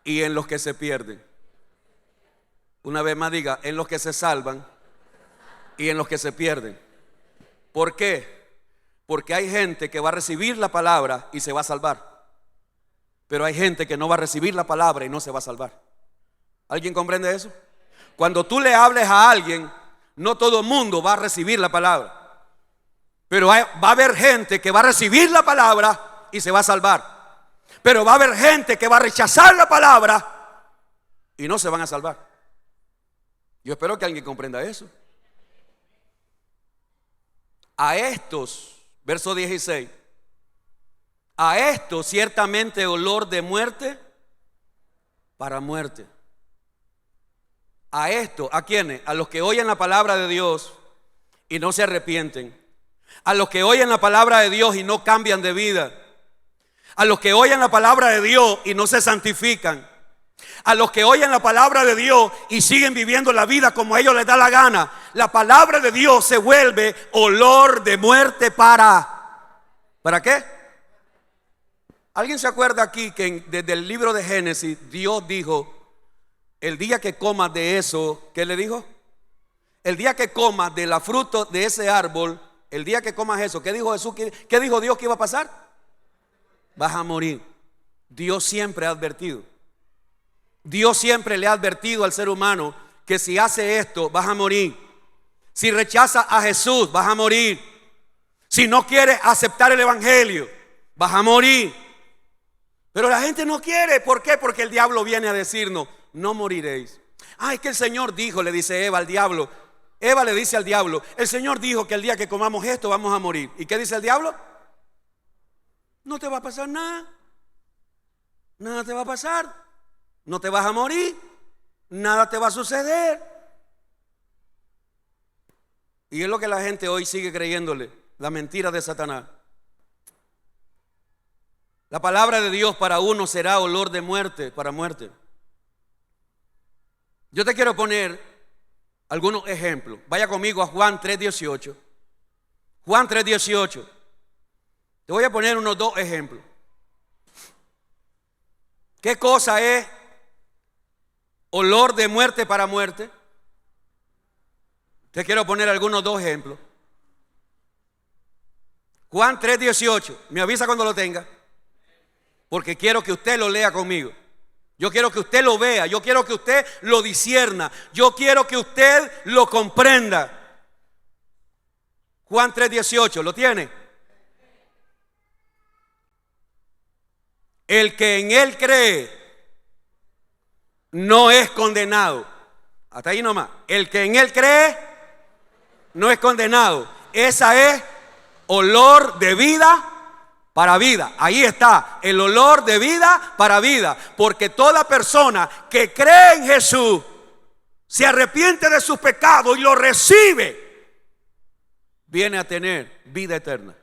y en los que se pierden. Una vez más diga, en los que se salvan y en los que se pierden. ¿Por qué? Porque hay gente que va a recibir la palabra y se va a salvar. Pero hay gente que no va a recibir la palabra y no se va a salvar. ¿Alguien comprende eso? Cuando tú le hables a alguien, no todo el mundo va a recibir la palabra. Pero va a haber gente que va a recibir la palabra y se va a salvar. Pero va a haber gente que va a rechazar la palabra y no se van a salvar. Yo espero que alguien comprenda eso. A estos, verso 16, a estos ciertamente olor de muerte para muerte. A esto, ¿a quiénes? A los que oyen la palabra de Dios y no se arrepienten. A los que oyen la palabra de Dios y no cambian de vida. A los que oyen la palabra de Dios y no se santifican. A los que oyen la palabra de Dios y siguen viviendo la vida como a ellos les da la gana. La palabra de Dios se vuelve olor de muerte ¿para qué? ¿Alguien se acuerda aquí que desde el libro de Génesis Dios dijo, el día que comas de eso, ¿qué le dijo? El día que comas de la fruta de ese árbol, el día que comas eso, ¿qué dijo Jesús? ¿Qué dijo Dios que iba a pasar? Vas a morir. Dios siempre ha advertido. Dios siempre le ha advertido al ser humano que si hace esto vas a morir. Si rechaza a Jesús vas a morir. Si no quieres aceptar el evangelio vas a morir. Pero la gente no quiere. ¿Por qué? Porque el diablo viene a decirnos, no moriréis. Es que el Señor dijo, le dice Eva al diablo. Eva le dice al diablo, el Señor dijo que el día que comamos esto vamos a morir. ¿Y qué dice el diablo? No te va a pasar nada. Nada te va a pasar. No te vas a morir, nada te va a suceder. Y es lo que la gente hoy sigue creyéndole, la mentira de Satanás. La palabra de Dios para uno será olor de muerte para muerte. Yo te quiero poner algunos ejemplos. Vaya conmigo a Juan 3:18. Juan 3:18. Te voy a poner unos dos ejemplos. ¿Qué cosa es olor de muerte para muerte? Te quiero poner algunos dos ejemplos. Juan 3:18. Me avisa cuando lo tenga, porque quiero que usted lo lea conmigo. Yo quiero que usted lo vea. Yo quiero que usted lo discierna. Yo quiero que usted lo comprenda. Juan 3:18, ¿lo tiene? El que en él cree no es condenado. Hasta ahí nomás. El que en él cree no es condenado. Esa es olor de vida para vida. Ahí está, el olor de vida para vida. Porque toda persona que cree en Jesús, se arrepiente de sus pecados y lo recibe, viene a tener vida eterna.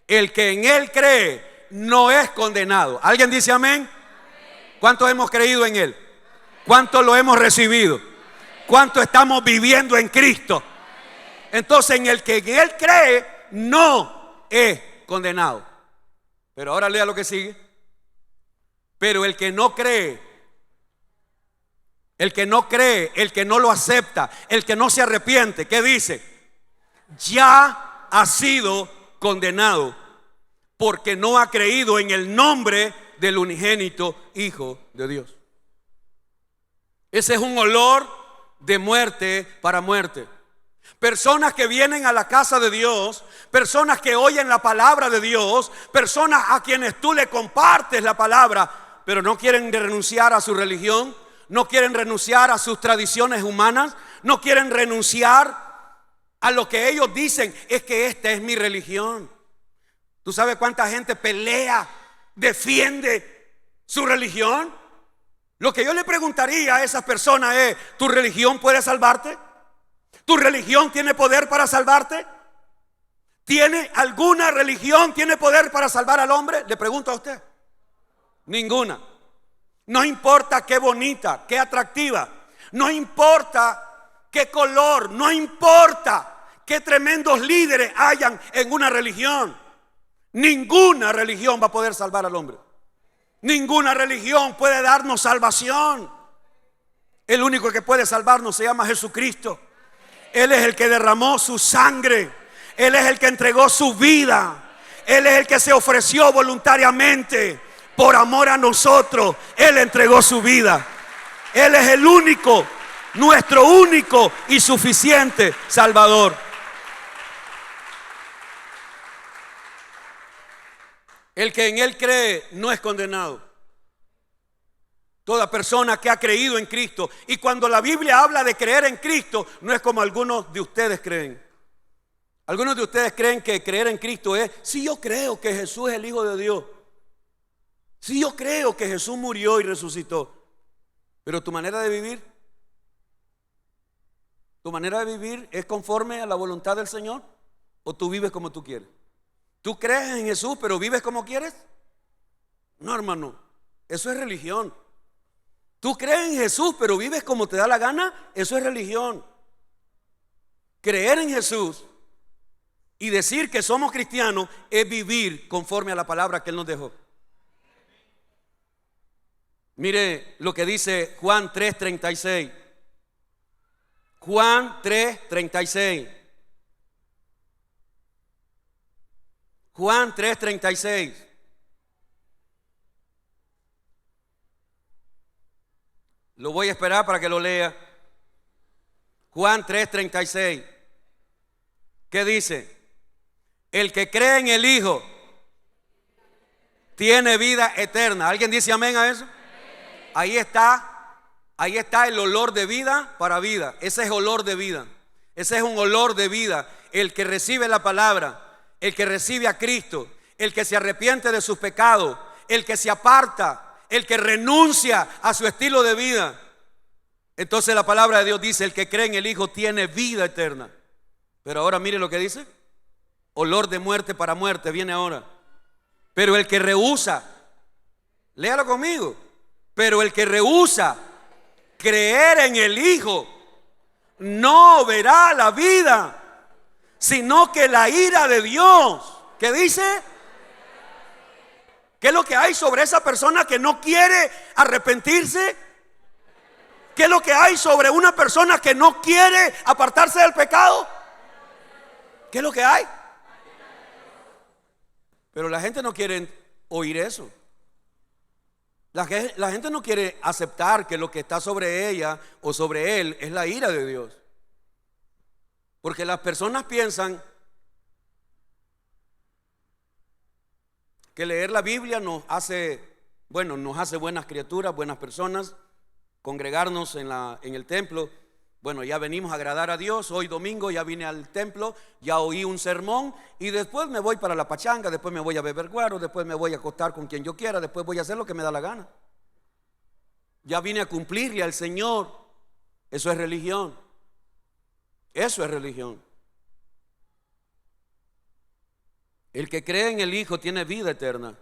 El que en él cree no es condenado. ¿Alguien dice amén? ¿Cuántos hemos creído en él? ¿Cuántos lo hemos recibido? ¿Cuántos estamos viviendo en Cristo? Entonces, en el que en él cree no es condenado. Pero ahora lea lo que sigue. Pero el que no cree, el que no cree, el que no lo acepta, el que no se arrepiente, ¿qué dice? Ya ha sido condenado porque no ha creído en el nombre del unigénito Hijo de Dios. Ese es un olor de muerte para muerte. Personas que vienen a la casa de Dios, personas que oyen la palabra de Dios, personas a quienes tú le compartes la palabra, pero no quieren renunciar a su religión, no quieren renunciar a sus tradiciones humanas, no quieren renunciar a lo que ellos dicen, es que esta es mi religión. ¿Tú sabes cuánta gente pelea, defiende su religión? Lo que yo le preguntaría a esas personas es, ¿tu religión puede salvarte? ¿Tu religión tiene poder para salvarte? ¿Tiene alguna religión, tiene poder para salvar al hombre? Le pregunto a usted. Ninguna. No importa qué bonita, qué atractiva, no importa qué color, no importa qué tremendos líderes hayan en una religión. Ninguna religión va a poder salvar al hombre. Ninguna religión puede darnos salvación. El único que puede salvarnos se llama Jesucristo. Él es el que derramó su sangre. Él es el que entregó su vida. Él es el que se ofreció voluntariamente por amor a nosotros. Él entregó su vida. Él es el único, nuestro único y suficiente Salvador. El que en él cree no es condenado. Toda persona que ha creído en Cristo. Y cuando la Biblia habla de creer en Cristo, no es como algunos de ustedes creen. Algunos de ustedes creen que creer en Cristo es: si yo creo que Jesús es el Hijo de Dios, si yo creo que Jesús murió y resucitó. Pero tu manera de vivir es conforme a la voluntad del Señor, o tú vives como tú quieres. ¿Tú crees en Jesús pero vives como quieres? No, hermano, eso es religión. ¿Tú crees en Jesús pero vives como te da la gana? Eso es religión. Creer en Jesús y decir que somos cristianos es vivir conforme a la palabra que Él nos dejó. Mire lo que dice Juan 3:36. Juan 3:36. Juan 3:36. Lo voy a esperar para que lo lea. Juan 3:36. ¿Qué dice? El que cree en el Hijo tiene vida eterna. ¿Alguien dice amén a eso? Ahí está el olor de vida para vida. Ese es olor de vida. Ese es un olor de vida. El que recibe la palabra, el que recibe a Cristo, el que se arrepiente de sus pecados, el que se aparta, el que renuncia a su estilo de vida. Entonces la palabra de Dios dice: el que cree en el Hijo tiene vida eterna. Pero ahora mire lo que dice: olor de muerte para muerte viene ahora. Pero el que rehúsa, léalo conmigo, pero el que rehúsa creer en el Hijo no verá la vida, sino que la ira de Dios. ¿Qué dice? ¿Qué es lo que hay sobre esa persona que no quiere arrepentirse? ¿Qué es lo que hay sobre una persona que no quiere apartarse del pecado? ¿Qué es lo que hay? Pero la gente no quiere oír eso. La gente no quiere aceptar que lo que está sobre ella o sobre él es la ira de Dios. Porque las personas piensan que leer la Biblia nos hace buenas criaturas, buenas personas. Congregarnos en el templo, bueno, ya venimos a agradar a Dios. Hoy domingo ya vine al templo, ya oí un sermón y después me voy para la pachanga, después me voy a beber guaro, después me voy a acostar con quien yo quiera, después voy a hacer lo que me da la gana. Ya vine a cumplirle al Señor. Eso es religión. Eso es religión. El que cree en el Hijo tiene vida eterna,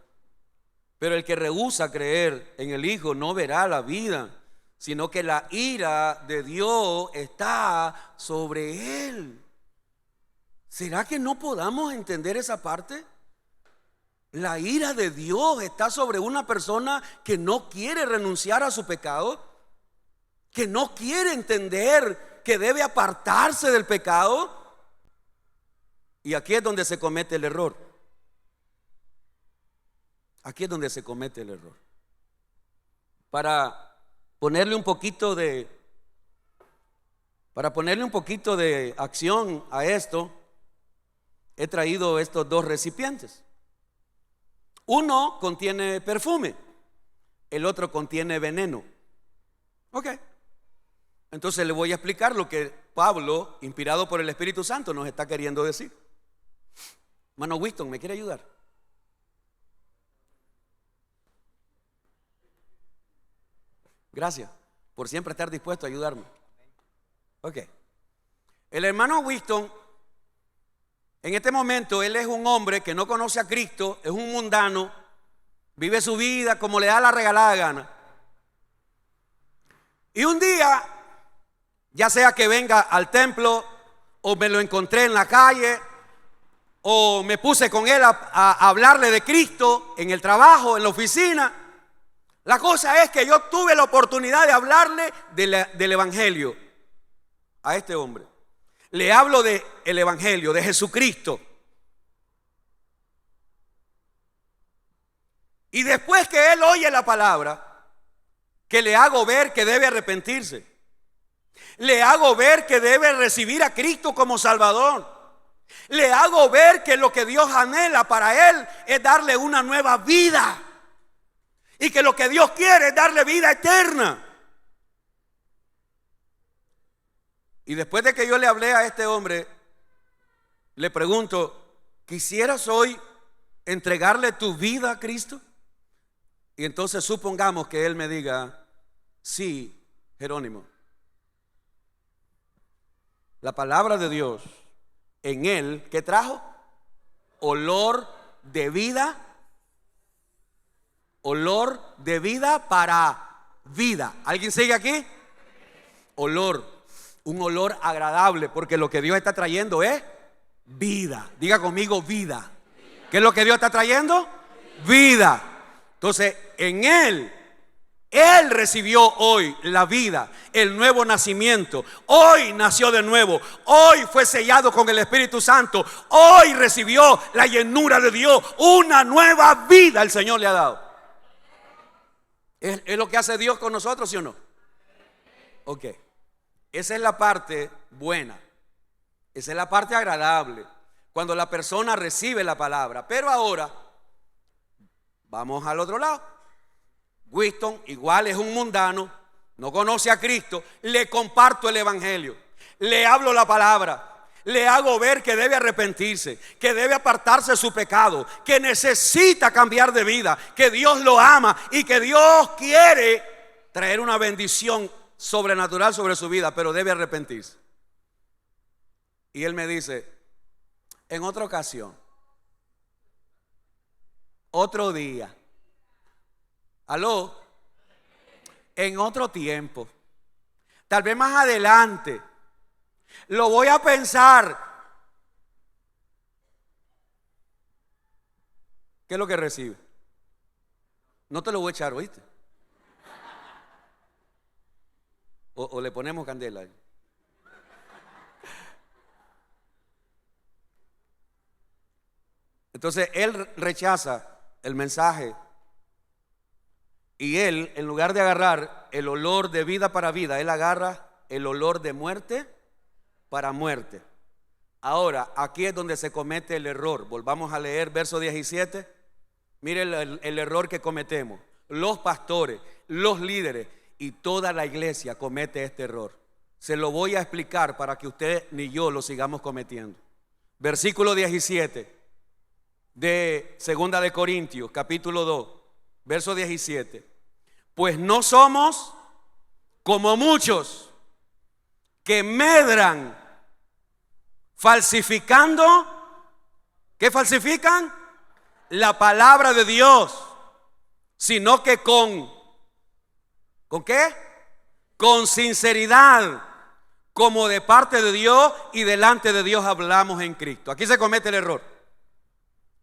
pero el que rehúsa creer en el Hijo no verá la vida, sino que la ira de Dios está sobre él. ¿Será que no podamos entender esa parte? La ira de Dios está sobre una persona que no quiere renunciar a su pecado, que no quiere entender que debe apartarse del pecado. Y aquí es donde se comete el error. Aquí es donde se comete el error. Para ponerle un poquito de acción a esto, he traído estos dos recipientes. Uno contiene perfume, el otro contiene veneno. Ok. Entonces le voy a explicar lo que Pablo, inspirado por el Espíritu Santo, nos está queriendo decir. Hermano Winston, ¿me quiere ayudar? Gracias por siempre estar dispuesto a ayudarme. Ok. El hermano Winston, en este momento, él es un hombre que no conoce a Cristo, es un mundano, vive su vida como le da la regalada gana. Y un día, ya sea que venga al templo, o me lo encontré en la calle, o me puse con él a hablarle de Cristo en el trabajo, en la oficina. La cosa es que yo tuve la oportunidad de hablarle del Evangelio a este hombre. Le hablo del Evangelio, de Jesucristo. Y después que él oye la palabra, que le hago ver que debe arrepentirse, le hago ver que debe recibir a Cristo como Salvador, le hago ver que lo que Dios anhela para él es darle una nueva vida, y que lo que Dios quiere es darle vida eterna. Y después de que yo le hablé a este hombre, le pregunto: ¿quisieras hoy entregarle tu vida a Cristo? Y entonces supongamos que él me diga: sí, Jerónimo. La palabra de Dios en él, ¿qué trajo? Olor de vida. Olor de vida para vida. ¿Alguien sigue aquí? Olor, un olor agradable, porque lo que Dios está trayendo es vida. Diga conmigo: vida. ¿Qué es lo que Dios está trayendo? Vida. Entonces, en él recibió hoy la vida, el nuevo nacimiento. Hoy nació de nuevo. Hoy fue sellado con el Espíritu Santo. Hoy recibió la llenura de Dios. Una nueva vida el Señor le ha dado. ¿Es lo que hace Dios con nosotros, sí o no? Ok. Esa es la parte buena. Esa es la parte agradable, cuando la persona recibe la palabra. Pero ahora vamos al otro lado. Winston igual es un mundano, no conoce a Cristo. Le comparto el Evangelio, le hablo la palabra, le hago ver que debe arrepentirse, que debe apartarse de su pecado, que necesita cambiar de vida, que Dios lo ama y que Dios quiere traer una bendición sobrenatural sobre su vida, pero debe arrepentirse. Y él me dice: en otra ocasión, otro día, aló, en otro tiempo, tal vez más adelante, lo voy a pensar. ¿Qué es lo que recibe? No te lo voy a echar, ¿oíste? O le ponemos candela. Entonces él rechaza el mensaje, y él, en lugar de agarrar el olor de vida para vida, él agarra el olor de muerte para muerte. Ahora, aquí es donde se comete el error. Volvamos a leer verso 17. Mire el error que cometemos. Los pastores, los líderes y toda la iglesia comete este error. Se lo voy a explicar para que usted ni yo lo sigamos cometiendo. Versículo 17 de 2 de Corintios, capítulo 2, verso 17. Pues no somos como muchos que medran falsificando. ¿Qué falsifican? La palabra de Dios, sino que ¿con qué? Con sinceridad, como de parte de Dios y delante de Dios hablamos en Cristo. Aquí se comete el error.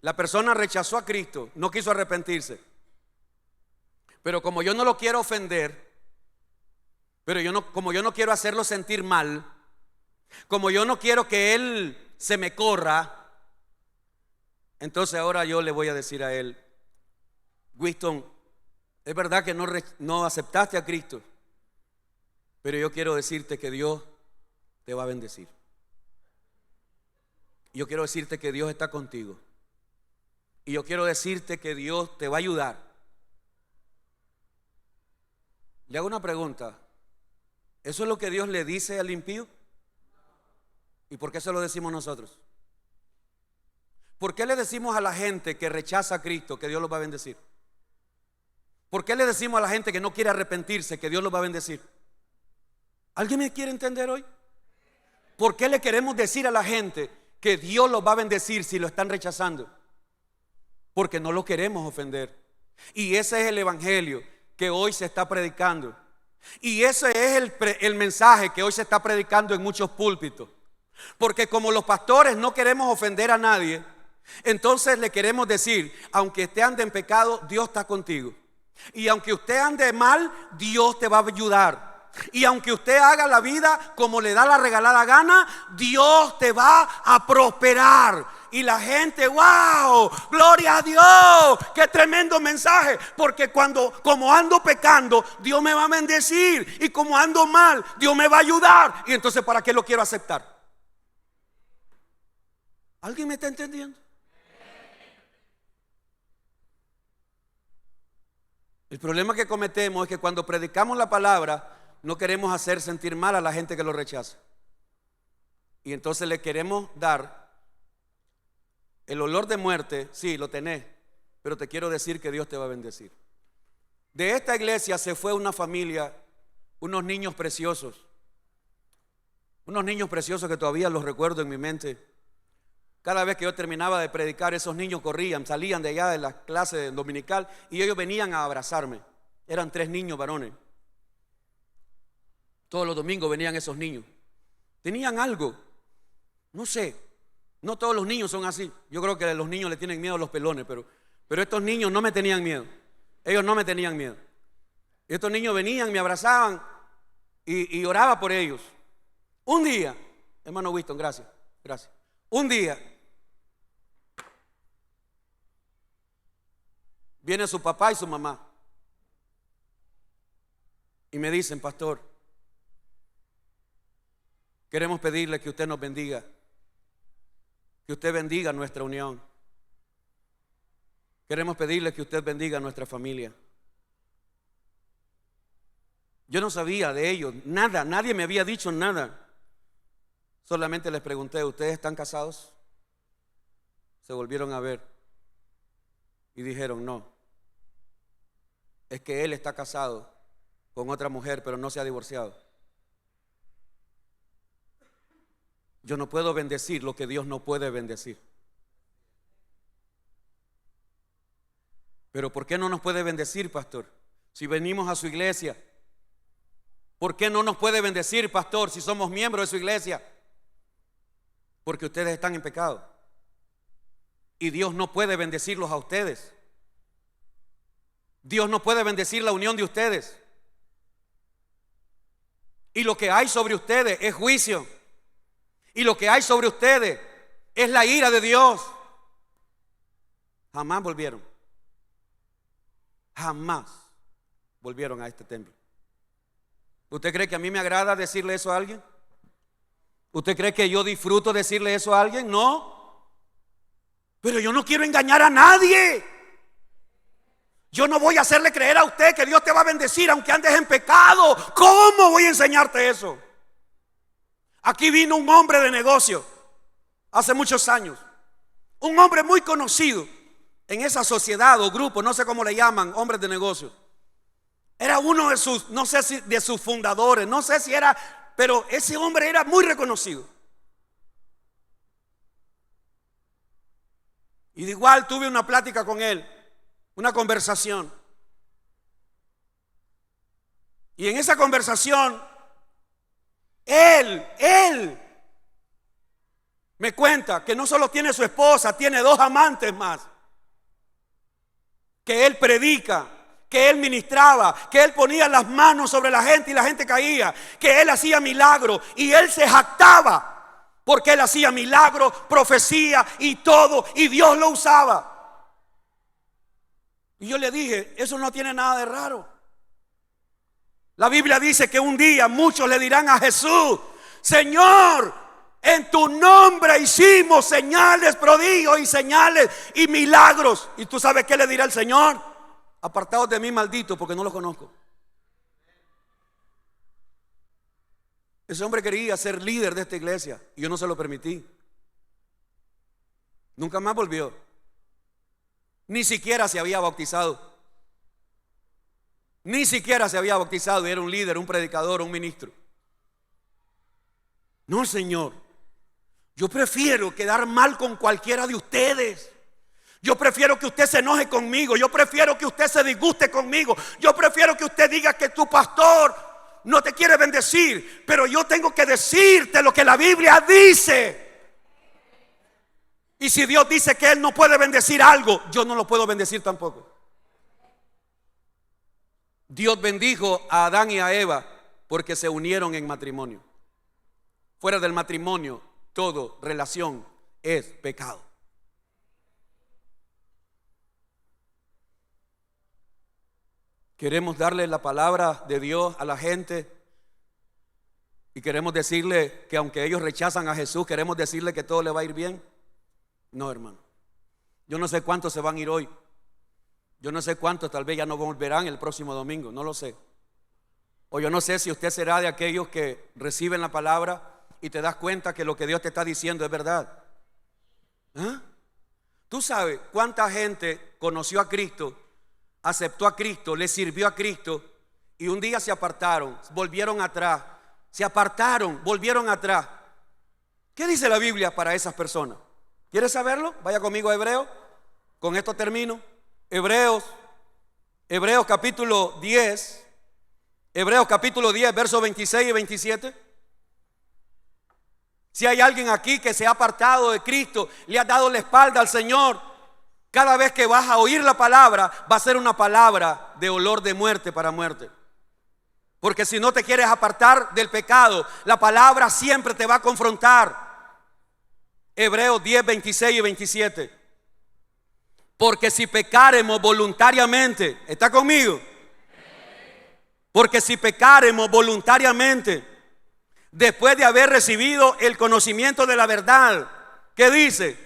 La persona rechazó a Cristo, no quiso arrepentirse. Pero como yo no lo quiero ofender, como yo no quiero hacerlo sentir mal, como yo no quiero que él se me corra, entonces ahora yo le voy a decir a él: Winston, es verdad que no aceptaste a Cristo, pero yo quiero decirte que Dios te va a bendecir. Yo quiero decirte que Dios está contigo. Y yo quiero decirte que Dios te va a ayudar. Le hago una pregunta. ¿Eso es lo que Dios le dice al impío? ¿Y por qué se lo decimos nosotros? ¿Por qué le decimos a la gente que rechaza a Cristo que Dios los va a bendecir? ¿Por qué le decimos a la gente que no quiere arrepentirse que Dios los va a bendecir? ¿Alguien me quiere entender hoy? ¿Por qué le queremos decir a la gente que Dios los va a bendecir si lo están rechazando? Porque no lo queremos ofender. Y ese es el evangelio que hoy se está predicando. Y ese es el mensaje que hoy se está predicando en muchos púlpitos. Porque como los pastores no queremos ofender a nadie, entonces le queremos decir: aunque usted ande en pecado, Dios está contigo. Y aunque usted ande mal, Dios te va a ayudar. Y aunque usted haga la vida como le da la regalada gana, Dios te va a prosperar. Y la gente: wow, gloria a Dios, qué tremendo mensaje. Porque como ando pecando, Dios me va a bendecir. Y como ando mal, Dios me va a ayudar. Y entonces, ¿para qué lo quiero aceptar? ¿Alguien me está entendiendo? El problema que cometemos es que cuando predicamos la palabra, no queremos hacer sentir mal a la gente que lo rechaza. Y entonces le queremos dar el olor de muerte. Sí, lo tenés, pero te quiero decir que Dios te va a bendecir. De esta iglesia se fue una familia, unos niños preciosos. Unos niños preciosos que todavía los recuerdo en mi mente. Cada vez que yo terminaba de predicar, esos niños corrían, salían de allá de la clase dominical y ellos venían a abrazarme. Eran 3 niños varones. Todos los domingos venían esos niños. Tenían algo, no sé, no todos los niños son así. Yo creo que los niños le tienen miedo a los pelones, pero estos niños no me tenían miedo. Ellos no me tenían miedo. Estos niños venían, me abrazaban y oraba por ellos. Un día, hermano Winston, gracias. Un día viene su papá y su mamá y me dicen: pastor, queremos pedirle que usted nos bendiga, que usted bendiga nuestra unión. Queremos pedirle que usted bendiga nuestra familia. Yo no sabía de ellos nada, nadie me había dicho nada. Solamente les pregunté: ¿ustedes están casados? Se volvieron a ver y dijeron: no, es que él está casado con otra mujer, pero no se ha divorciado. Yo no puedo bendecir lo que Dios no puede bendecir. Pero ¿por qué no nos puede bendecir, pastor? Si venimos a su iglesia. ¿Por qué no nos puede bendecir, pastor, si somos miembros de su iglesia? Porque ustedes están en pecado. Y Dios no puede bendecirlos a ustedes. Dios no puede bendecir la unión de ustedes. Y lo que hay sobre ustedes es juicio. Y lo que hay sobre ustedes es la ira de Dios. Jamás volvieron. Jamás volvieron a este templo. ¿Usted cree que a mí me agrada decirle eso a alguien? ¿Usted cree que yo disfruto decirle eso a alguien? No. Pero yo no quiero engañar a nadie. Yo no voy a hacerle creer a usted que Dios te va a bendecir aunque andes en pecado. ¿Cómo voy a enseñarte eso? Aquí vino un hombre de negocio hace muchos años. Un hombre muy conocido en esa sociedad o grupo, no sé cómo le llaman, hombres de negocio. Era uno de sus, no sé si de sus fundadores, no sé si era, pero ese hombre era muy reconocido. Y de igual tuve una plática con él, una conversación. Y en esa conversación, él me cuenta que no solo tiene su esposa, tiene 2 amantes más. Que él predica, que él ministraba, que él ponía las manos sobre la gente y la gente caía, que él hacía milagros y él se jactaba porque él hacía milagros, profecía y todo, y Dios lo usaba. Y yo le dije, eso no tiene nada de raro. La Biblia dice que un día muchos le dirán a Jesús: Señor, en tu nombre hicimos señales, prodigios y señales y milagros. ¿Y tú sabes qué le dirá el Señor? Apartados de mí, maldito, porque no los conozco. Ese hombre quería ser líder de esta iglesia y yo no se lo permití. Nunca más volvió. Ni siquiera se había bautizado. Ni siquiera se había bautizado y era un líder, un predicador, un ministro. No, Señor. Yo prefiero quedar mal con cualquiera de ustedes. Yo prefiero que usted se enoje conmigo. Yo prefiero que usted se disguste conmigo. Yo prefiero que usted diga que tu pastor no te quiere bendecir, pero yo tengo que decirte lo que la Biblia dice. Y si Dios dice que Él no puede bendecir algo, yo no lo puedo bendecir tampoco. Dios bendijo a Adán y a Eva porque se unieron en matrimonio. Fuera del matrimonio, toda relación es pecado. Queremos darle la palabra de Dios a la gente y queremos decirle que aunque ellos rechazan a Jesús, queremos decirle que todo le va a ir bien. No, hermano. Yo no sé cuántos se van a ir hoy. Yo no sé cuántos tal vez ya no volverán el próximo domingo, no lo sé. O yo no sé si usted será de aquellos que reciben la palabra y te das cuenta que lo que Dios te está diciendo es verdad. ¿Ah? ¿Tú sabes cuánta gente conoció a Cristo, aceptó a Cristo, le sirvió a Cristo y un día se apartaron, volvieron atrás, se apartaron, volvieron atrás? ¿Qué dice la Biblia para esas personas? ¿Quieres saberlo? Vaya conmigo a Hebreos. Con esto termino. Hebreos capítulo 10. Hebreos capítulo 10, versos 26 y 27. Si hay alguien aquí que se ha apartado de Cristo, le ha dado la espalda al Señor, cada vez que vas a oír la palabra, va a ser una palabra de olor de muerte para muerte. Porque si no te quieres apartar del pecado, la palabra siempre te va a confrontar. Hebreos 10, 26 y 27. Porque si pecaremos voluntariamente, ¿está conmigo? Porque si pecaremos voluntariamente, después de haber recibido el conocimiento de la verdad, ¿qué dice?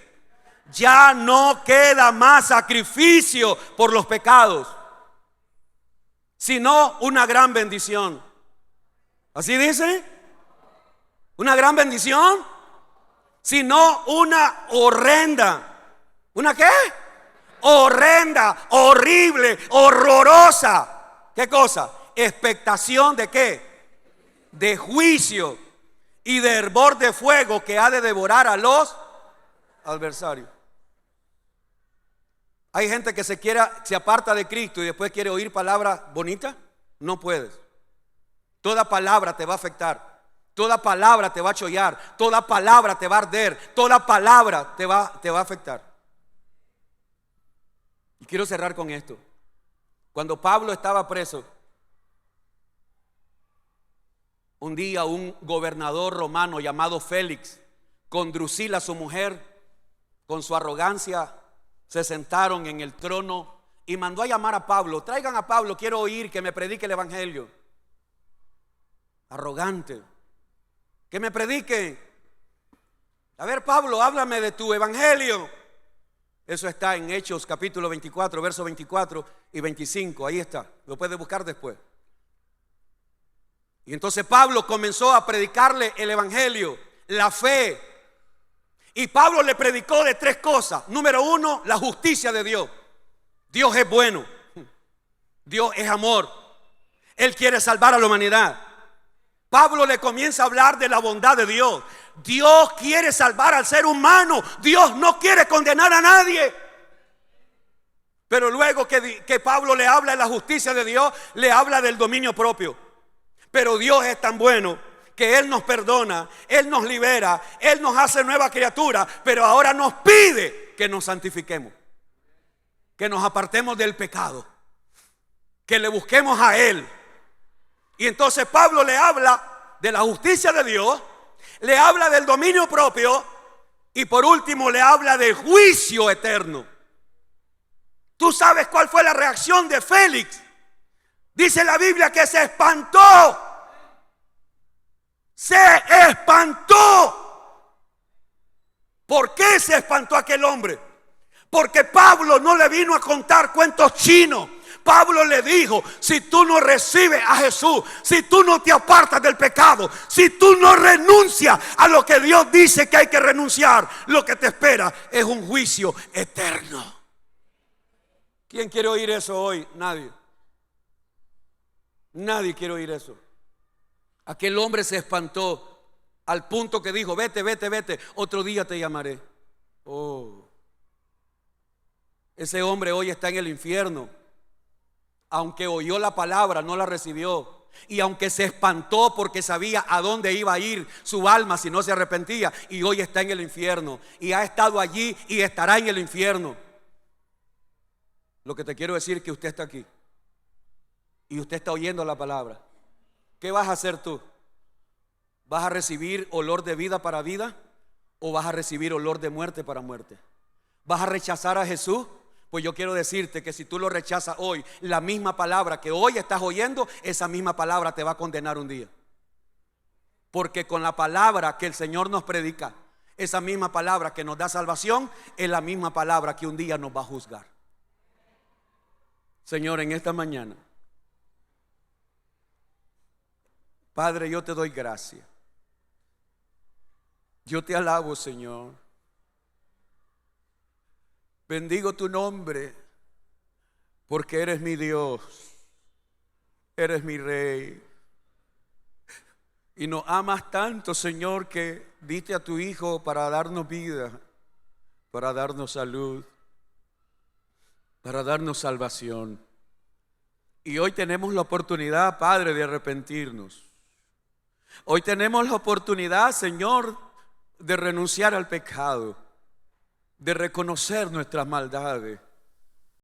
Ya no queda más sacrificio por los pecados, sino una gran bendición. ¿Así dice? ¿Una gran bendición? Sino una horrenda. ¿Una qué? Horrenda, horrible, horrorosa. ¿Qué cosa? Expectación de qué? De juicio y de hervor de fuego que ha de devorar a los adversarios. Hay gente que se aparta de Cristo y después quiere oír palabras bonitas. No puedes. Toda palabra te va a afectar. Toda palabra te va a chollar. Toda palabra te va a arder. Toda palabra te va a afectar. Y quiero cerrar con esto. Cuando Pablo estaba preso, un día un gobernador romano llamado Félix, con Drusila su mujer, con su arrogancia, se sentaron en el trono y mandó a llamar a Pablo. Traigan a Pablo, quiero oír que me predique el evangelio. Arrogante. Que me predique. A ver, Pablo, háblame de tu evangelio. Eso está en Hechos capítulo 24, versos 24 y 25. Ahí está, lo puedes buscar después. Y entonces Pablo comenzó a predicarle el evangelio, la fe. Y Pablo le predicó de tres cosas. Número uno, la justicia de Dios. Dios es bueno, Dios es amor, Él quiere salvar a la humanidad. Pablo le comienza a hablar de la bondad de Dios. Dios quiere salvar al ser humano. Dios no quiere condenar a nadie. Pero luego que Pablo le habla de la justicia de Dios, le habla del dominio propio. Pero Dios es tan bueno que Él nos perdona, Él nos libera, Él nos hace nueva criatura, pero ahora nos pide que nos santifiquemos, que nos apartemos del pecado, que le busquemos a Él. Y entonces Pablo le habla de la justicia de Dios, le habla del dominio propio y por último le habla del juicio eterno. ¿Tú sabes cuál fue la reacción de Félix? Dice la Biblia que se espantó. Se espantó. ¿Por qué se espantó aquel hombre? Porque Pablo no le vino a contar cuentos chinos. Pablo le dijo, si tú no recibes a Jesús, si tú no te apartas del pecado, si tú no renuncias a lo que Dios dice que hay que renunciar, lo que te espera es un juicio eterno. ¿Quién quiere oír eso hoy? Nadie. Nadie quiere oír eso. Aquel hombre se espantó al punto que dijo, vete, vete, vete, otro día te llamaré. Oh, ese hombre hoy está en el infierno. Aunque oyó la palabra, no la recibió. Y aunque se espantó porque sabía a dónde iba a ir su alma si no se arrepentía, y hoy está en el infierno. Y ha estado allí y estará en el infierno. Lo que te quiero decir es que usted está aquí y usted está oyendo la palabra. ¿Qué vas a hacer tú? ¿Vas a recibir olor de vida para vida o vas a recibir olor de muerte para muerte? ¿Vas a rechazar a Jesús? Pues yo quiero decirte que si tú lo rechazas hoy, la misma palabra que hoy estás oyendo, esa misma palabra te va a condenar un día. Porque con la palabra que el Señor nos predica, esa misma palabra que nos da salvación, es la misma palabra que un día nos va a juzgar. Señor, en esta mañana, Padre, yo te doy gracias. Yo te alabo, Señor. Bendigo tu nombre, porque eres mi Dios, eres mi Rey. Y nos amas tanto, Señor, que diste a tu Hijo para darnos vida, para darnos salud, para darnos salvación. Y hoy tenemos la oportunidad, Padre, de arrepentirnos. Hoy tenemos la oportunidad, Señor, de renunciar al pecado, de reconocer nuestras maldades,